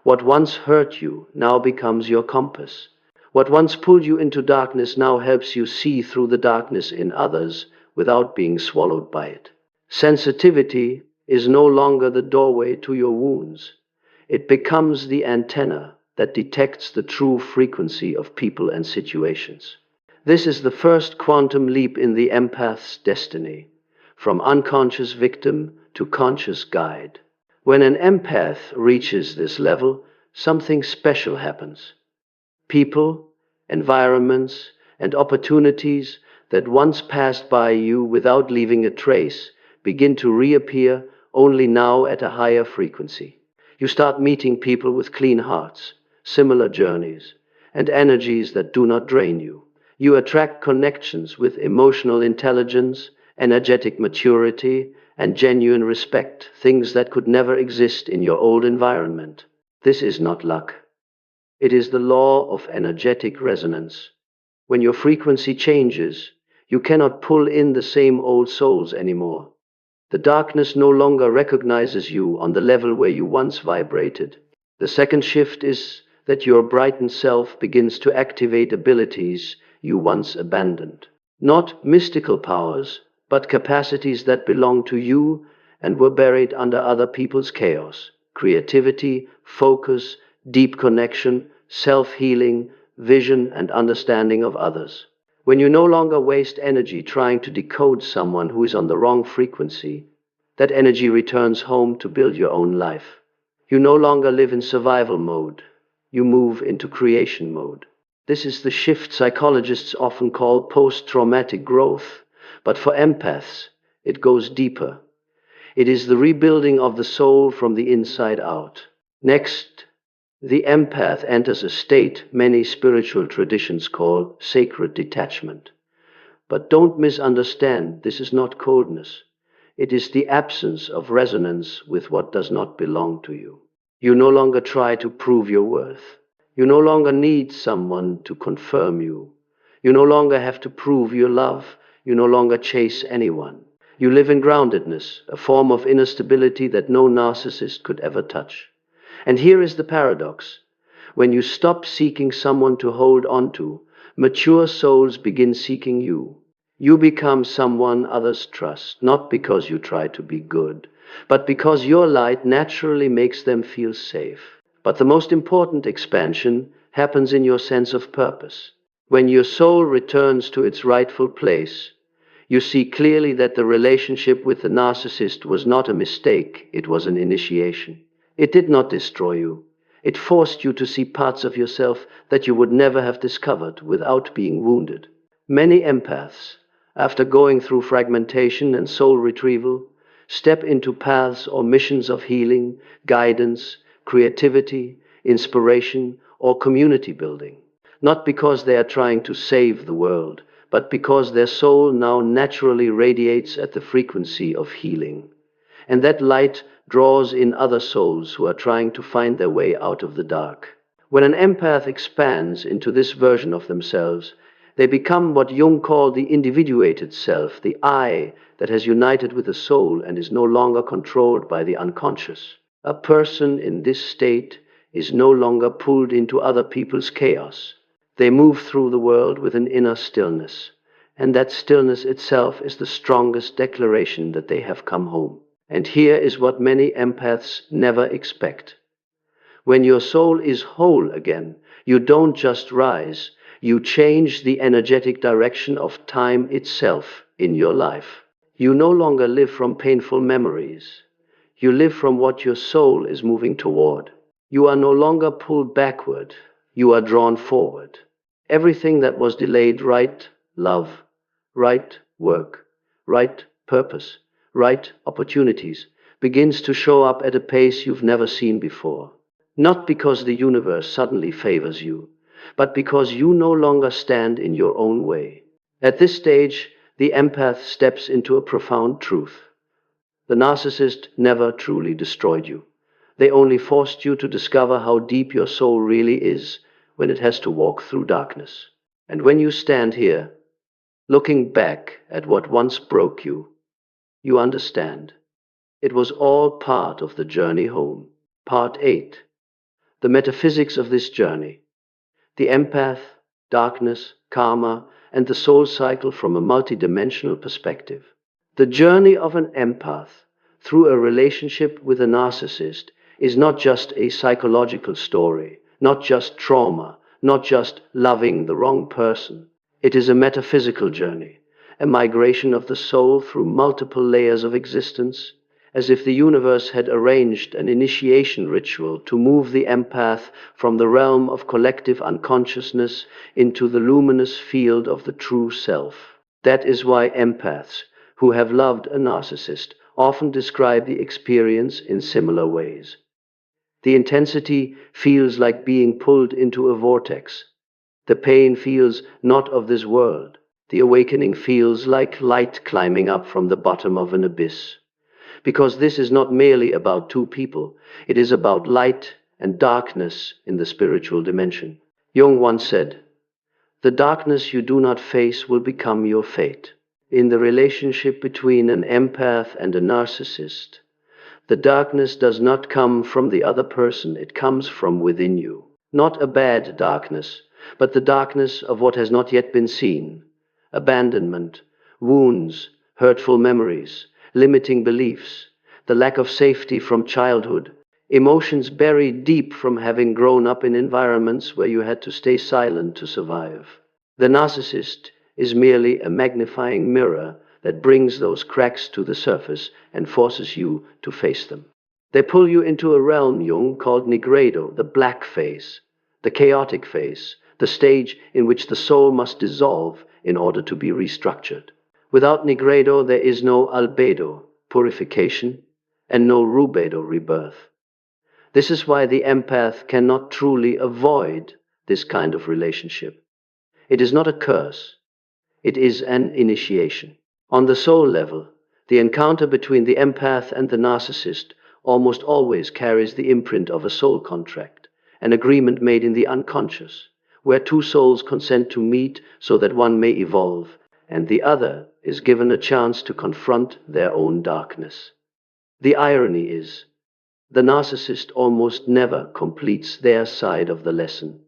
What once hurt you now becomes your compass. What once pulled you into darkness now helps you see through the darkness in others without being swallowed by it. Sensitivity is no longer the doorway to your wounds. It becomes the antenna that detects the true frequency of people and situations. This is the first quantum leap in the empath's destiny, from unconscious victim to conscious guide. When an empath reaches this level, something special happens. People, environments, and opportunities that once passed by you without leaving a trace begin to reappear, only now at a higher frequency. You start meeting people with clean hearts, similar journeys, and energies that do not drain you. You attract connections with emotional intelligence, energetic maturity, and genuine respect, things that could never exist in your old environment. This is not luck. It is the law of energetic resonance. When your frequency changes, you cannot pull in the same old souls anymore. The darkness no longer recognizes you on the level where you once vibrated. The second shift is that your brightened self begins to activate abilities you once abandoned. Not mystical powers, but capacities that belong to you and were buried under other people's chaos. Creativity, focus, deep connection, self-healing, vision, and understanding of others. When you no longer waste energy trying to decode someone who is on the wrong frequency, that energy returns home to build your own life. You no longer live in survival mode. You move into creation mode. This is the shift psychologists often call post-traumatic growth, but for empaths, it goes deeper. It is the rebuilding of the soul from the inside out. Next, the empath enters a state many spiritual traditions call sacred detachment. But don't misunderstand, this is not coldness. It is the absence of resonance with what does not belong to you. You no longer try to prove your worth. You no longer need someone to confirm you. You no longer have to prove your love. You no longer chase anyone. You live in groundedness, a form of inner stability that no narcissist could ever touch. And here is the paradox. When you stop seeking someone to hold on to, mature souls begin seeking you. You become someone others trust, not because you try to be good, but because your light naturally makes them feel safe. But the most important expansion happens in your sense of purpose. When your soul returns to its rightful place, you see clearly that the relationship with the narcissist was not a mistake, it was an initiation. It did not destroy you. It forced you to see parts of yourself that you would never have discovered without being wounded. Many empaths, after going through fragmentation and soul retrieval, step into paths or missions of healing, guidance, creativity, inspiration, or community building. Not because they are trying to save the world, but because their soul now naturally radiates at the frequency of healing. And that light draws in other souls who are trying to find their way out of the dark. When an empath expands into this version of themselves, they become what Jung called the individuated self, the I that has united with the soul and is no longer controlled by the unconscious. A person in this state is no longer pulled into other people's chaos. They move through the world with an inner stillness, and that stillness itself is the strongest declaration that they have come home. And here is what many empaths never expect. When your soul is whole again, you don't just rise, you change the energetic direction of time itself in your life. You no longer live from painful memories. You live from what your soul is moving toward. You are no longer pulled backward, you are drawn forward. Everything that was delayed, right love, right work, right purpose, right opportunities, begins to show up at a pace you've never seen before. Not because the universe suddenly favors you, but because you no longer stand in your own way. At this stage, the empath steps into a profound truth. The narcissist never truly destroyed you. They only forced you to discover how deep your soul really is when it has to walk through darkness. And when you stand here, looking back at what once broke you, you understand. It was all part of the journey home. Part 8. The metaphysics of this journey. The empath, darkness, karma, and the soul cycle from a multidimensional perspective. The journey of an empath through a relationship with a narcissist is not just a psychological story, not just trauma, not just loving the wrong person. It is a metaphysical journey, a migration of the soul through multiple layers of existence, as if the universe had arranged an initiation ritual to move the empath from the realm of collective unconsciousness into the luminous field of the true self. That is why empaths who have loved a narcissist often describe the experience in similar ways. The intensity feels like being pulled into a vortex. The pain feels not of this world. The awakening feels like light climbing up from the bottom of an abyss. Because this is not merely about two people, it is about light and darkness in the spiritual dimension. Jung once said, "The darkness you do not face will become your fate." In the relationship between an empath and a narcissist, the darkness does not come from the other person, it comes from within you. Not a bad darkness, but the darkness of what has not yet been seen. Abandonment, wounds, hurtful memories, limiting beliefs, the lack of safety from childhood, emotions buried deep from having grown up in environments where you had to stay silent to survive. The narcissist is merely a magnifying mirror that brings those cracks to the surface and forces you to face them. They pull you into a realm, Jung, called nigredo, the black phase, the chaotic phase, the stage in which the soul must dissolve in order to be restructured. Without nigredo, there is no albedo, purification, and no rubedo, rebirth. This is why the empath cannot truly avoid this kind of relationship. It is not a curse. It is an initiation. On the soul level, the encounter between the empath and the narcissist almost always carries the imprint of a soul contract, an agreement made in the unconscious, where two souls consent to meet so that one may evolve, and the other is given a chance to confront their own darkness. The irony is, the narcissist almost never completes their side of the lesson,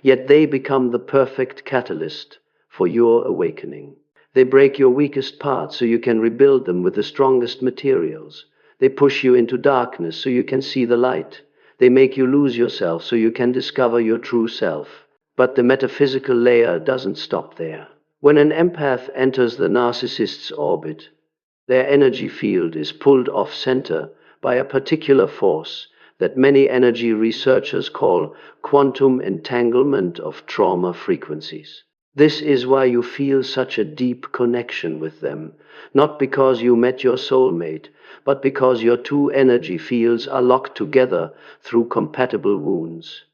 yet they become the perfect catalyst for your awakening. They break your weakest parts so you can rebuild them with the strongest materials. They push you into darkness so you can see the light. They make you lose yourself so you can discover your true self. But the metaphysical layer doesn't stop there. When an empath enters the narcissist's orbit, their energy field is pulled off center by a particular force that many energy researchers call quantum entanglement of trauma frequencies. This is why you feel such a deep connection with them, not because you met your soulmate, but because your two energy fields are locked together through compatible wounds.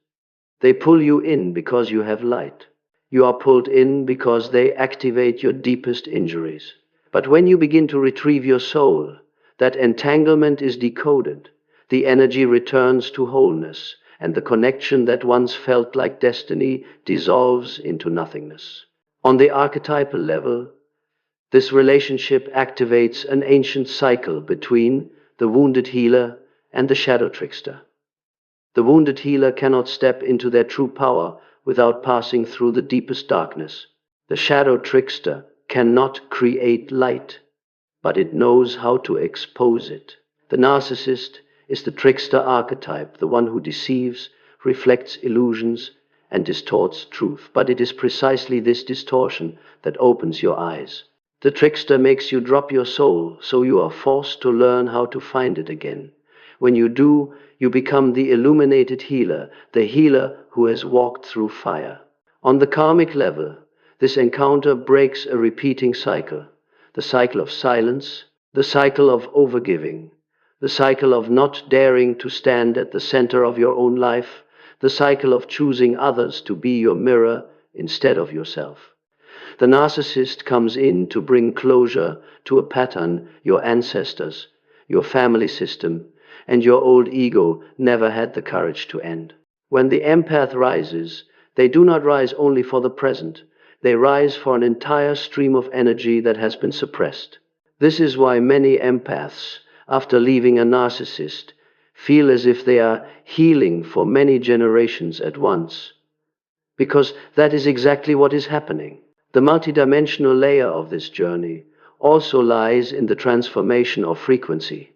They pull you in because you have light. You are pulled in because they activate your deepest injuries. But when you begin to retrieve your soul, that entanglement is decoded. The energy returns to wholeness, and the connection that once felt like destiny dissolves into nothingness. On the archetypal level, this relationship activates an ancient cycle between the wounded healer and the shadow trickster. The wounded healer cannot step into their true power without passing through the deepest darkness. The shadow trickster cannot create light, but it knows how to expose it. The narcissist is the trickster archetype, the one who deceives, reflects illusions, and distorts truth. But it is precisely this distortion that opens your eyes. The trickster makes you drop your soul, so you are forced to learn how to find it again. When you do, you become the illuminated healer, the healer who has walked through fire. On the karmic level, this encounter breaks a repeating cycle. The cycle of silence, the cycle of overgiving, the cycle of not daring to stand at the center of your own life, the cycle of choosing others to be your mirror instead of yourself. The narcissist comes in to bring closure to a pattern your ancestors, your family system, and your old ego never had the courage to end. When the empath rises, they do not rise only for the present. They rise for an entire stream of energy that has been suppressed. This is why many empaths, after leaving a narcissist, feel as if they are healing for many generations at once. Because that is exactly what is happening. The multidimensional layer of this journey also lies in the transformation of frequency.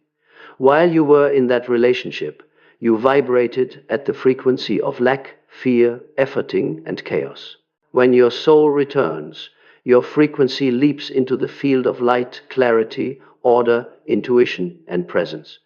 While you were in that relationship, you vibrated at the frequency of lack, fear, efforting, and chaos. When your soul returns, your frequency leaps into the field of light, clarity, order, intuition, and presence.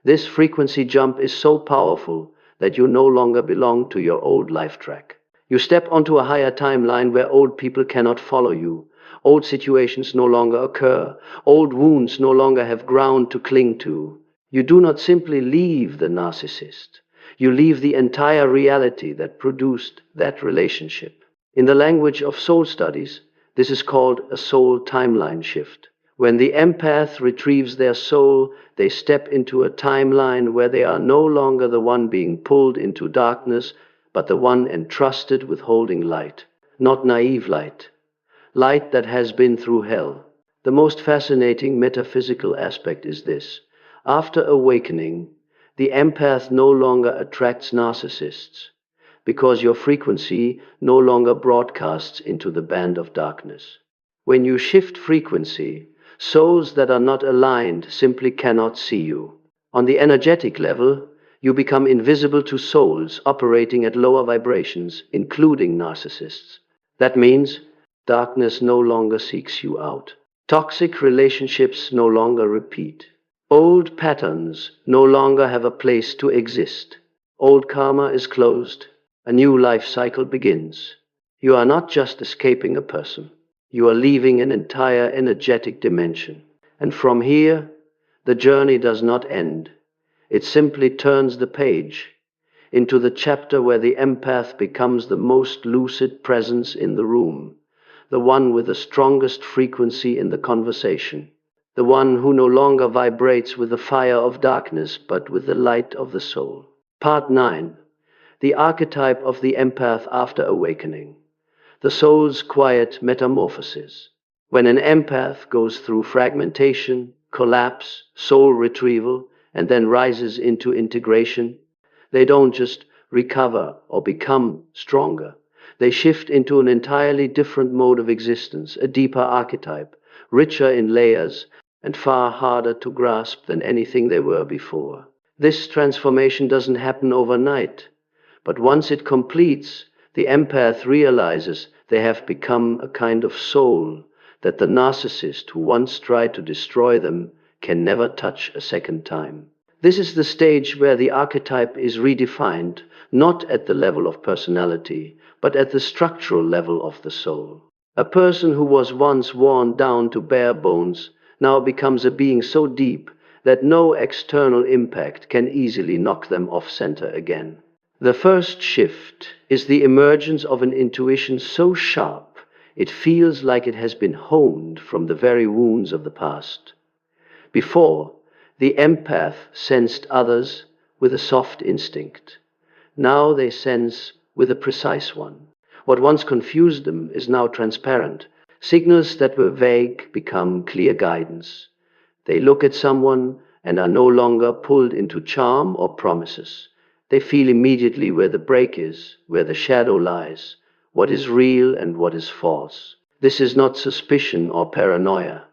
This frequency jump is so powerful that you no longer belong to your old life track. You step onto a higher timeline where old people cannot follow you. Old situations no longer occur. Old wounds no longer have ground to cling to. You do not simply leave the narcissist. You leave the entire reality that produced that relationship. In the language of soul studies, this is called a soul timeline shift. When the empath retrieves their soul, they step into a timeline where they are no longer the one being pulled into darkness, but the one entrusted with holding light. Not naive light. Light that has been through hell. The most fascinating metaphysical aspect is this. After awakening, the empath no longer attracts narcissists, because your frequency no longer broadcasts into the band of darkness. When you shift frequency, souls that are not aligned simply cannot see you. On the energetic level, you become invisible to souls operating at lower vibrations, including narcissists. That means Darkness no longer seeks you out. Toxic relationships no longer repeat. Old patterns no longer have a place to exist. Old karma is closed. A new life cycle begins. You are not just escaping a person. You are leaving an entire energetic dimension. And from here, the journey does not end. It simply turns the page into the chapter where the empath becomes the most lucid presence in the room, the one with the strongest frequency in the conversation, the one who no longer vibrates with the fire of darkness but with the light of the soul. Part 9. The archetype of the empath after awakening. The soul's quiet metamorphosis. When an empath goes through fragmentation, collapse, soul retrieval, and then rises into integration, they don't just recover or become stronger. They shift into an entirely different mode of existence, a deeper archetype, richer in layers, and far harder to grasp than anything they were before. This transformation doesn't happen overnight, but once it completes, the empath realizes they have become a kind of soul that the narcissist who once tried to destroy them can never touch a second time. This is the stage where the archetype is redefined, not at the level of personality, but at the structural level of the soul. A person who was once worn down to bare bones now becomes a being so deep that no external impact can easily knock them off center again. The first shift is the emergence of an intuition so sharp it feels like it has been honed from the very wounds of the past. Before, the empath sensed others with a soft instinct. Now they sense with a precise one. What once confused them is now transparent. Signals that were vague become clear guidance. They look at someone and are no longer pulled into charm or promises. They feel immediately where the break is, where the shadow lies, what is real and what is false. This is not suspicion or paranoia.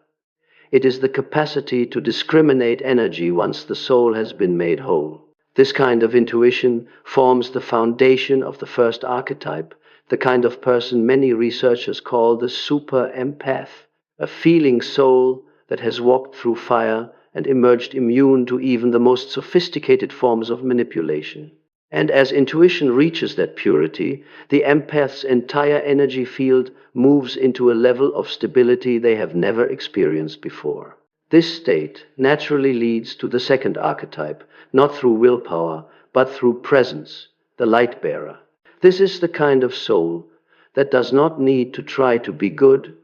It is the capacity to discriminate energy once the soul has been made whole. This kind of intuition forms the foundation of the first archetype, the kind of person many researchers call the super empath, a feeling soul that has walked through fire and emerged immune to even the most sophisticated forms of manipulation. And as intuition reaches that purity, the empath's entire energy field moves into a level of stability they have never experienced before. This state naturally leads to the second archetype, not through willpower, but through presence, the light bearer. This is the kind of soul that does not need to try to be good,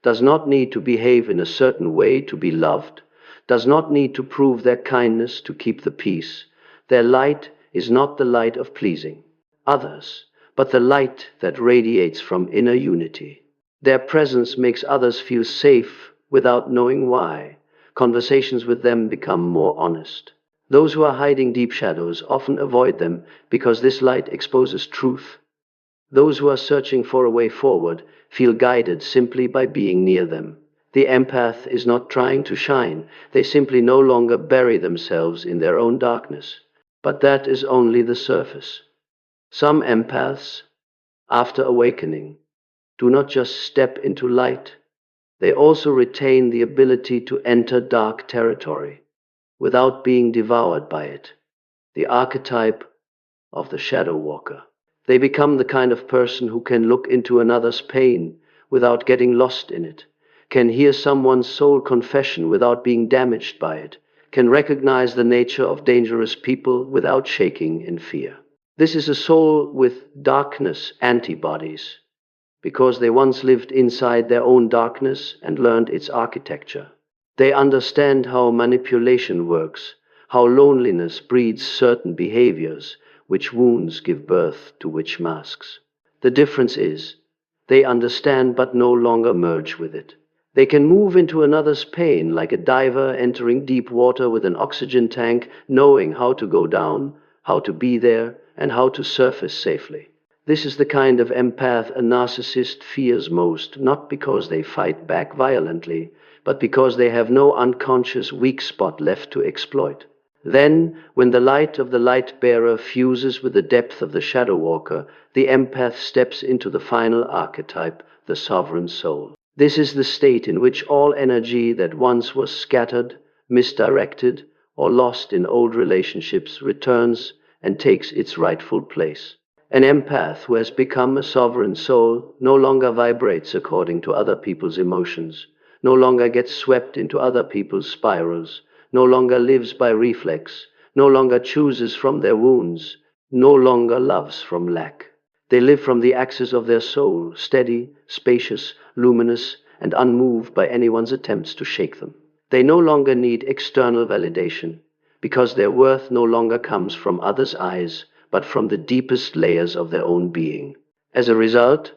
does not need to behave in a certain way to be loved, does not need to prove their kindness to keep the peace. Their light is not the light of pleasing others, but the light that radiates from inner unity. Their presence makes others feel safe without knowing why. Conversations with them become more honest. Those who are hiding deep shadows often avoid them because this light exposes truth. Those who are searching for a way forward feel guided simply by being near them. The empath is not trying to shine. They simply no longer bury themselves in their own darkness. But that is only the surface. Some empaths, after awakening, do not just step into light. They also retain the ability to enter dark territory without being devoured by it. The archetype of the shadow walker. They become the kind of person who can look into another's pain without getting lost in it, can hear someone's soul confession without being damaged by it, can recognize the nature of dangerous people without shaking in fear. This is a soul with darkness antibodies, because they once lived inside their own darkness and learned its architecture. They understand how manipulation works, how loneliness breeds certain behaviors, which wounds give birth to which masks. The difference is, they understand but no longer merge with it. They can move into another's pain like a diver entering deep water with an oxygen tank, knowing how to go down, how to be there, and how to surface safely. This is the kind of empath a narcissist fears most, not because they fight back violently, but because they have no unconscious weak spot left to exploit. Then, when the light of the light bearer fuses with the depth of the shadow walker, the empath steps into the final archetype, the sovereign soul. This is the state in which all energy that once was scattered, misdirected, or lost in old relationships returns and takes its rightful place. An empath who has become a sovereign soul no longer vibrates according to other people's emotions, no longer gets swept into other people's spirals, no longer lives by reflex, no longer chooses from their wounds, no longer loves from lack. They live from the axis of their soul, steady, spacious, luminous, and unmoved by anyone's attempts to shake them. They no longer need external validation, because their worth no longer comes from others' eyes, but from the deepest layers of their own being. As a result,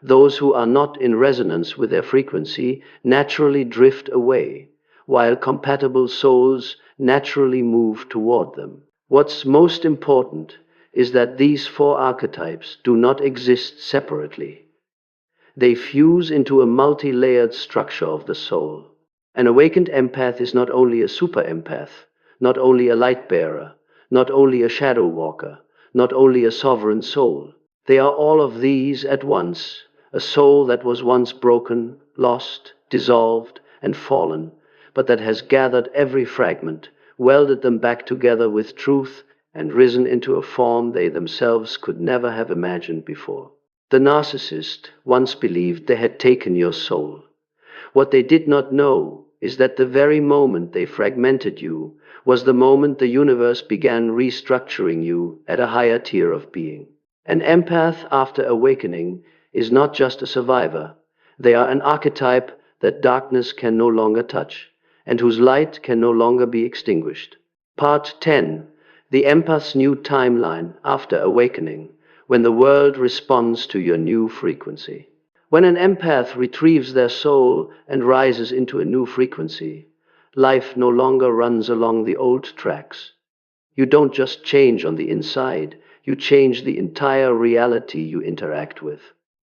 those who are not in resonance with their frequency naturally drift away, while compatible souls naturally move toward them. What's most important is that these four archetypes do not exist separately. They fuse into a multi-layered structure of the soul. An awakened empath is not only a super empath, not only a light bearer, not only a shadow walker, not only a sovereign soul. They are all of these at once, a soul that was once broken, lost, dissolved, and fallen, but that has gathered every fragment, welded them back together with truth, and risen into a form they themselves could never have imagined before. The narcissist once believed they had taken your soul. What they did not know is that the very moment they fragmented you was the moment the universe began restructuring you at a higher tier of being. An empath after awakening is not just a survivor. They are an archetype that darkness can no longer touch, and whose light can no longer be extinguished. Part 10. The empath's new timeline after awakening, when the world responds to your new frequency. When an empath retrieves their soul and rises into a new frequency, life no longer runs along the old tracks. You don't just change on the inside, you change the entire reality you interact with.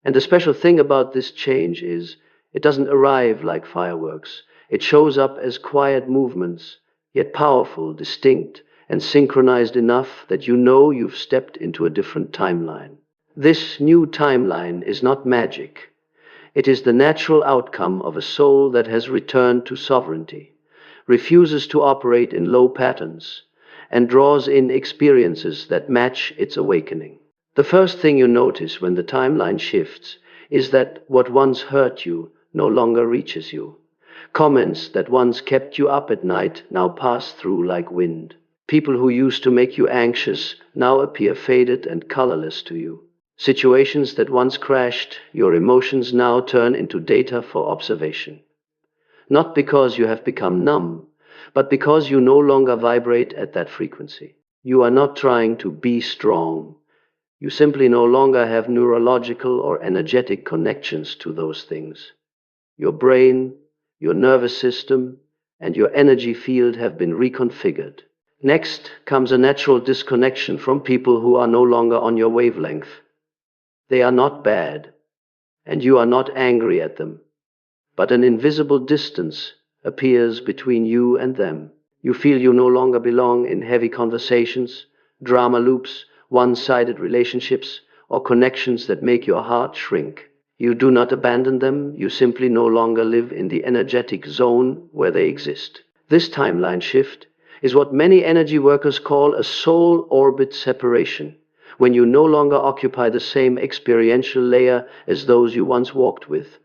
And the special thing about this change is, it doesn't arrive like fireworks. It shows up as quiet movements, yet powerful, distinct, and synchronized enough that you know you've stepped into a different timeline. This new timeline is not magic. It is the natural outcome of a soul that has returned to sovereignty, refuses to operate in low patterns, and draws in experiences that match its awakening. The first thing you notice when the timeline shifts is that what once hurt you no longer reaches you. Comments that once kept you up at night now pass through like wind. People who used to make you anxious now appear faded and colorless to you. Situations that once crashed your emotions now turn into data for observation. Not because you have become numb, but because you no longer vibrate at that frequency. You are not trying to be strong. You simply no longer have neurological or energetic connections to those things. Your brain, your nervous system, and your energy field have been reconfigured. Next comes a natural disconnection from people who are no longer on your wavelength. They are not bad, and you are not angry at them, but an invisible distance appears between you and them. You feel you no longer belong in heavy conversations, drama loops, one-sided relationships, or connections that make your heart shrink. You do not abandon them, you simply no longer live in the energetic zone where they exist. This timeline shift is what many energy workers call a soul orbit separation, when you no longer occupy the same experiential layer as those you once walked with.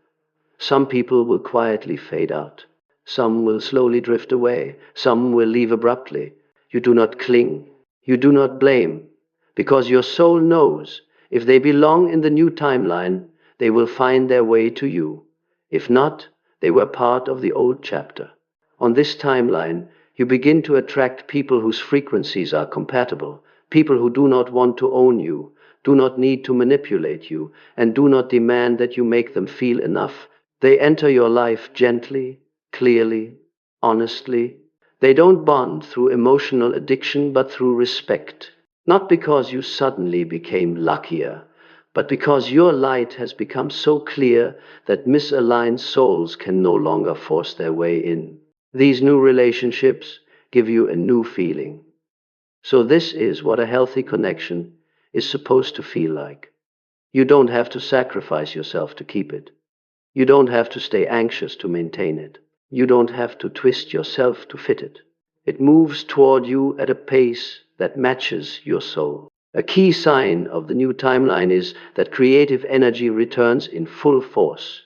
Some people will quietly fade out. Some will slowly drift away. Some will leave abruptly. You do not cling. You do not blame, because your soul knows if they belong in the new timeline, they will find their way to you. If not, they were part of the old chapter. On this timeline, you begin to attract people whose frequencies are compatible, people who do not want to own you, do not need to manipulate you, and do not demand that you make them feel enough. They enter your life gently, clearly, honestly. They don't bond through emotional addiction, but through respect. Not because you suddenly became luckier, but because your light has become so clear that misaligned souls can no longer force their way in. These new relationships, give you a new feeling. So this is what a healthy connection is supposed to feel like. You don't have to sacrifice yourself to keep it. You don't have to stay anxious to maintain it. You don't have to twist yourself to fit it. It moves toward you at a pace that matches your soul. A key sign of the new timeline is that creative energy returns in full force.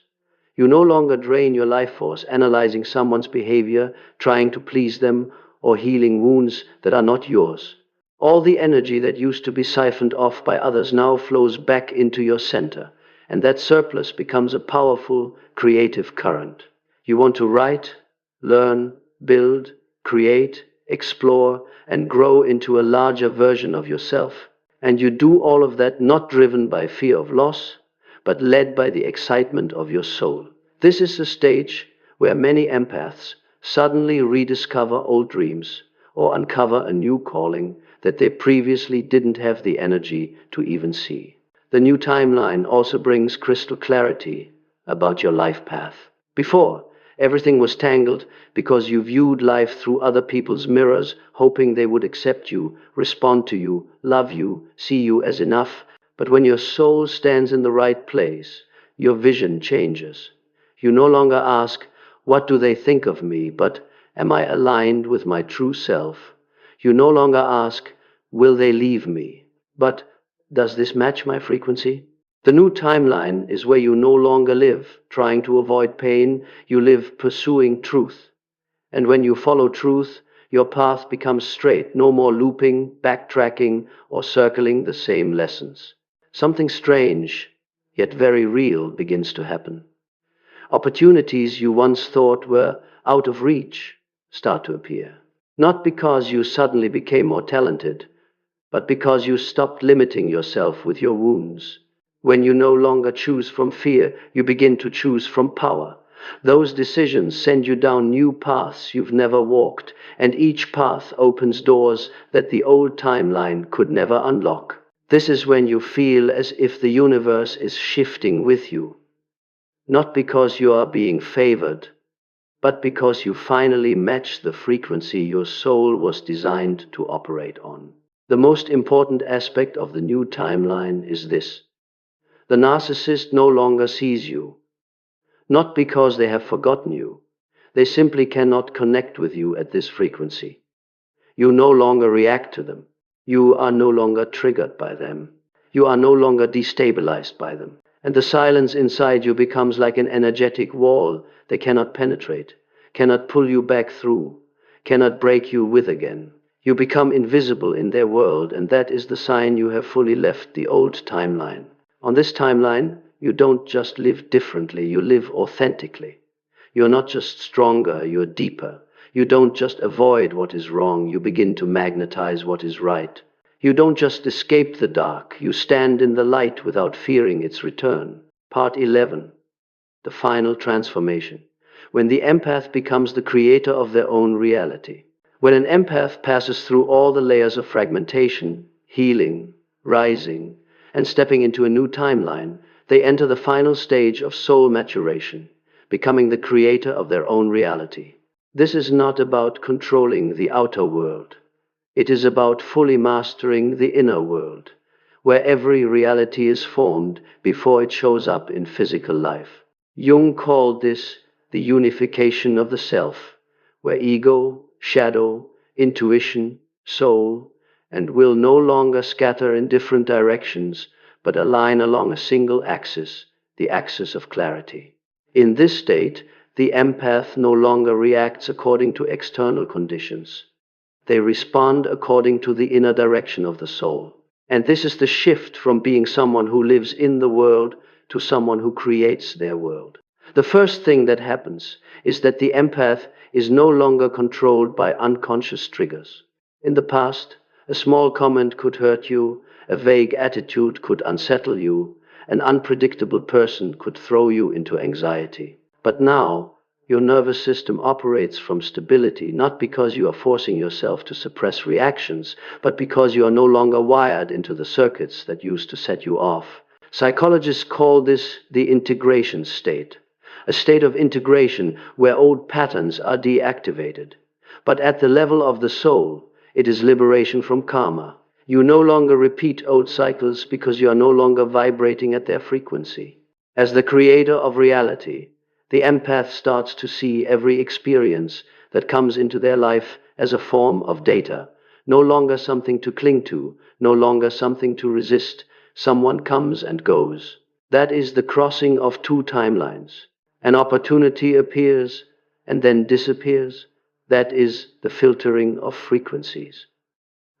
You no longer drain your life force analyzing someone's behavior, trying to please them, or healing wounds that are not yours. All the energy that used to be siphoned off by others now flows back into your center, and that surplus becomes a powerful, creative current. You want to write, learn, build, create, explore, and grow into a larger version of yourself. And you do all of that not driven by fear of loss, but led by the excitement of your soul. This is the stage where many empaths suddenly rediscover old dreams or uncover a new calling that they previously didn't have the energy to even see. The new timeline also brings crystal clarity about your life path. Before, everything was tangled because you viewed life through other people's mirrors, hoping they would accept you, respond to you, love you, see you as enough. But when your soul stands in the right place, your vision changes. You no longer ask, "What do they think of me?" but "Am I aligned with my true self?" You no longer ask, "Will they leave me?" but "Does this match my frequency?" The new timeline is where you no longer live trying to avoid pain, you live pursuing truth. And when you follow truth, your path becomes straight, no more looping, backtracking, or circling the same lessons. Something strange, yet very real, begins to happen. Opportunities you once thought were out of reach start to appear. Not because you suddenly became more talented, but because you stopped limiting yourself with your wounds. When you no longer choose from fear, you begin to choose from power. Those decisions send you down new paths you've never walked, and each path opens doors that the old timeline could never unlock. This is when you feel as if the universe is shifting with you. Not because you are being favored, but because you finally match the frequency your soul was designed to operate on. The most important aspect of the new timeline is this. The narcissist no longer sees you, not because they have forgotten you. They simply cannot connect with you at this frequency. You no longer react to them. You are no longer triggered by them. You are no longer destabilized by them. And the silence inside you becomes like an energetic wall they cannot penetrate, cannot pull you back through, cannot break you with again. You become invisible in their world, and that is the sign you have fully left the old timeline. On this timeline, you don't just live differently, you live authentically. You're not just stronger, you're deeper. You don't just avoid what is wrong, you begin to magnetize what is right. You don't just escape the dark, you stand in the light without fearing its return. Part 11. The final transformation. When the empath becomes the creator of their own reality. When an empath passes through all the layers of fragmentation, healing, rising, and stepping into a new timeline, they enter the final stage of soul maturation, becoming the creator of their own reality. This is not about controlling the outer world. It is about fully mastering the inner world, where every reality is formed before it shows up in physical life. Jung called this the unification of the self, where ego, shadow, intuition, soul, and will no longer scatter in different directions, but align along a single axis, the axis of clarity. In this state, the empath no longer reacts according to external conditions. They respond according to the inner direction of the soul. And this is the shift from being someone who lives in the world to someone who creates their world. The first thing that happens is that the empath is no longer controlled by unconscious triggers. In the past, a small comment could hurt you, a vague attitude could unsettle you, an unpredictable person could throw you into anxiety. But now, your nervous system operates from stability, not because you are forcing yourself to suppress reactions, but because you are no longer wired into the circuits that used to set you off. Psychologists call this the integration state, a state of integration where old patterns are deactivated. But at the level of the soul, it is liberation from karma. You no longer repeat old cycles because you are no longer vibrating at their frequency. As the creator of reality, the empath starts to see every experience that comes into their life as a form of data, no longer something to cling to, no longer something to resist. Someone comes and goes. That is the crossing of two timelines. An opportunity appears and then disappears. That is the filtering of frequencies.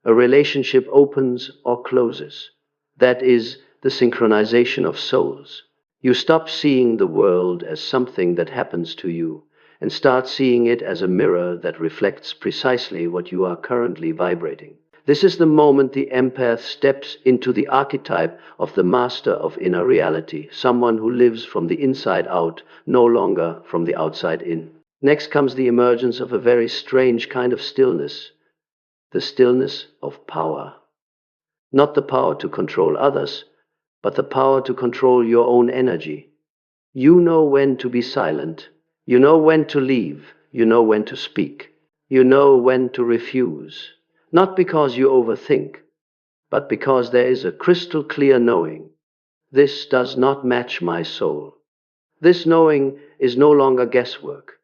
A relationship opens or closes. That is the synchronization of souls. You stop seeing the world as something that happens to you and start seeing it as a mirror that reflects precisely what you are currently vibrating. This is the moment the empath steps into the archetype of the master of inner reality, someone who lives from the inside out, no longer from the outside in. Next comes the emergence of a very strange kind of stillness, the stillness of power. Not the power to control others, but the power to control your own energy. You know when to be silent. You know when to leave. You know when to speak. You know when to refuse. Not because you overthink, but because there is a crystal clear knowing. This does not match my soul. This knowing is no longer guesswork.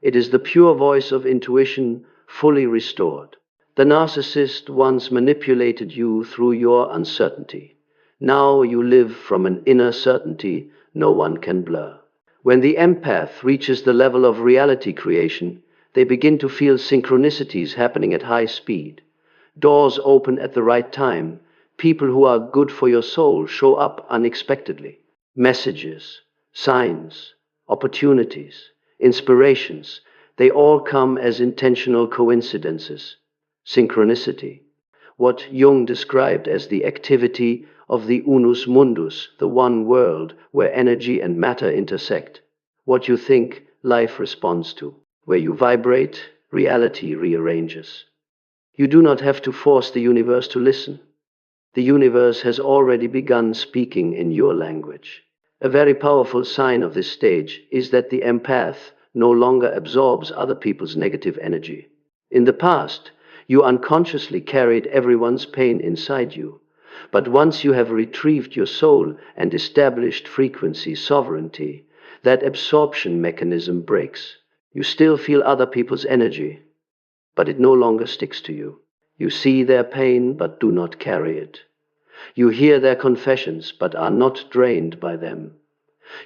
It is the pure voice of intuition fully restored. The narcissist once manipulated you through your uncertainty. Now you live from an inner certainty no one can blur. When the empath reaches the level of reality creation, they begin to feel synchronicities happening at high speed. Doors open at the right time. People who are good for your soul show up unexpectedly. Messages, signs, opportunities, inspirations, they all come as intentional coincidences. Synchronicity, what Jung described as the activity of the unus mundus, the one world where energy and matter intersect. What you think, life responds to. Where you vibrate, reality rearranges. You do not have to force the universe to listen. The universe has already begun speaking in your language. A very powerful sign of this stage is that the empath no longer absorbs other people's negative energy. In the past, you unconsciously carried everyone's pain inside you. But once you have retrieved your soul and established frequency sovereignty, that absorption mechanism breaks. You still feel other people's energy, but it no longer sticks to you. You see their pain, but do not carry it. You hear their confessions, but are not drained by them.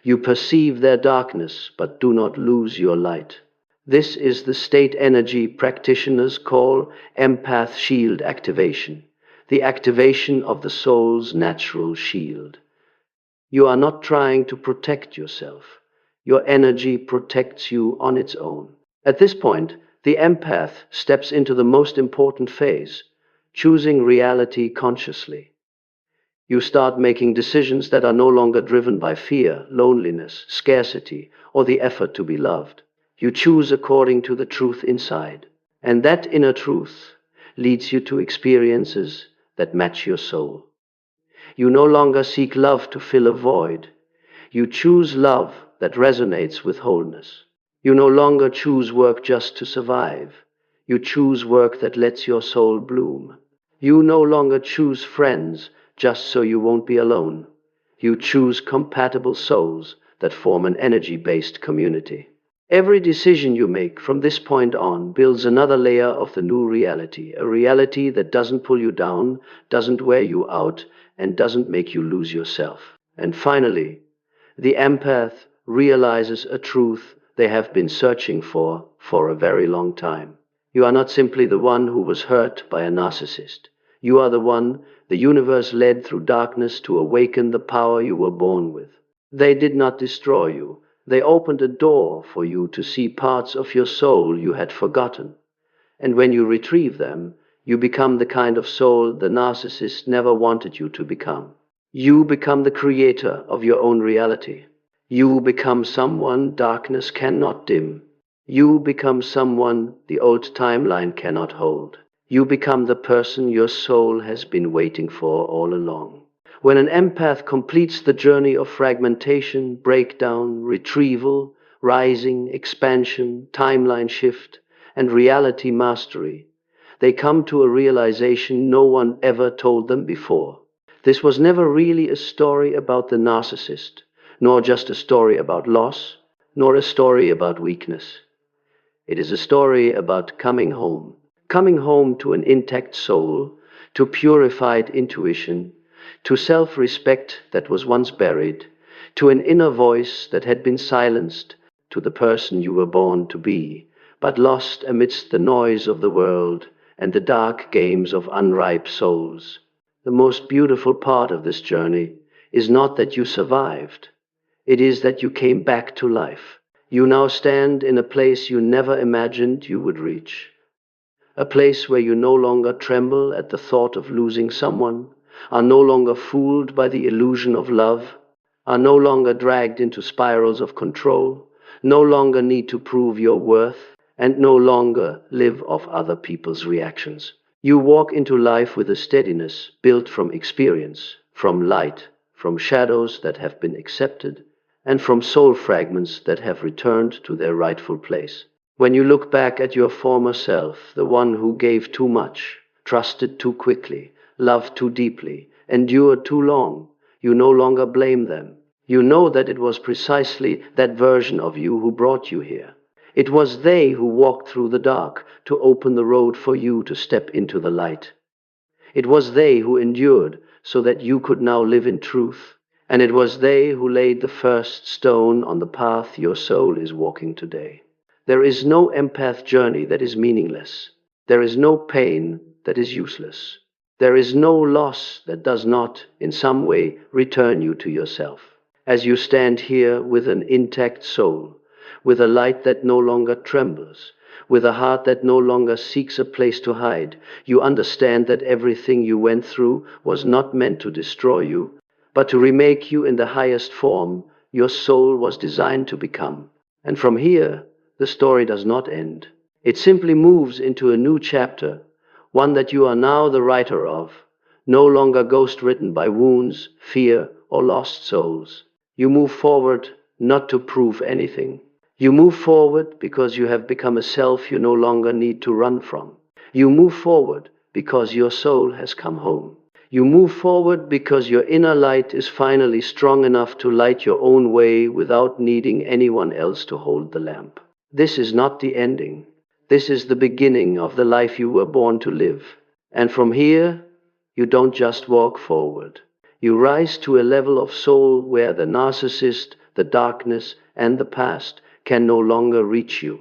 You perceive their darkness, but do not lose your light. This is the state energy practitioners call empath shield activation, the activation of the soul's natural shield. You are not trying to protect yourself. Your energy protects you on its own. At this point, the empath steps into the most important phase, choosing reality consciously. You start making decisions that are no longer driven by fear, loneliness, scarcity, or the effort to be loved. You choose according to the truth inside, and that inner truth leads you to experiences that match your soul. You no longer seek love to fill a void. You choose love that resonates with wholeness. You no longer choose work just to survive. You choose work that lets your soul bloom. You no longer choose friends just so you won't be alone. You choose compatible souls that form an energy-based community. Every decision you make from this point on builds another layer of the new reality, a reality that doesn't pull you down, doesn't wear you out, and doesn't make you lose yourself. And finally, the empath realizes a truth they have been searching for a very long time. You are not simply the one who was hurt by a narcissist. You are the one the universe led through darkness to awaken the power you were born with. They did not destroy you. They opened a door for you to see parts of your soul you had forgotten. And when you retrieve them, you become the kind of soul the narcissist never wanted you to become. You become the creator of your own reality. You become someone darkness cannot dim. You become someone the old timeline cannot hold. You become the person your soul has been waiting for all along. When an empath completes the journey of fragmentation, breakdown, retrieval, rising, expansion, timeline shift, and reality mastery. They come to a realization no one ever told them before. This was never really a story about the narcissist, nor just a story about loss, nor a story about weakness. It is a story about coming home to an intact soul, to purified intuition, to self-respect that was once buried, to an inner voice that had been silenced, to the person you were born to be, but lost amidst the noise of the world and the dark games of unripe souls. The most beautiful part of this journey is not that you survived. It is that you came back to life. You now stand in a place you never imagined you would reach. A place where you no longer tremble at the thought of losing someone, are no longer fooled by the illusion of love, are no longer dragged into spirals of control, no longer need to prove your worth, and no longer live off other people's reactions. You walk into life with a steadiness built from experience, from light, from shadows that have been accepted, and from soul fragments that have returned to their rightful place. When you look back at your former self, the one who gave too much, trusted too quickly, loved too deeply, endured too long, you no longer blame them. You know that it was precisely that version of you who brought you here. It was they who walked through the dark to open the road for you to step into the light. It was they who endured so that you could now live in truth. And it was they who laid the first stone on the path your soul is walking today. There is no empath journey that is meaningless. There is no pain that is useless. There is no loss that does not, in some way, return you to yourself. As you stand here with an intact soul, with a light that no longer trembles, with a heart that no longer seeks a place to hide, you understand that everything you went through was not meant to destroy you, but to remake you in the highest form your soul was designed to become. And from here, the story does not end. It simply moves into a new chapter, one that you are now the writer of, no longer ghost-written by wounds, fear, or lost souls. You move forward not to prove anything. You move forward because you have become a self you no longer need to run from. You move forward because your soul has come home. You move forward because your inner light is finally strong enough to light your own way without needing anyone else to hold the lamp. This is not the ending. This is the beginning of the life you were born to live. And from here, you don't just walk forward. You rise to a level of soul where the narcissist, the darkness, and the past can no longer reach you.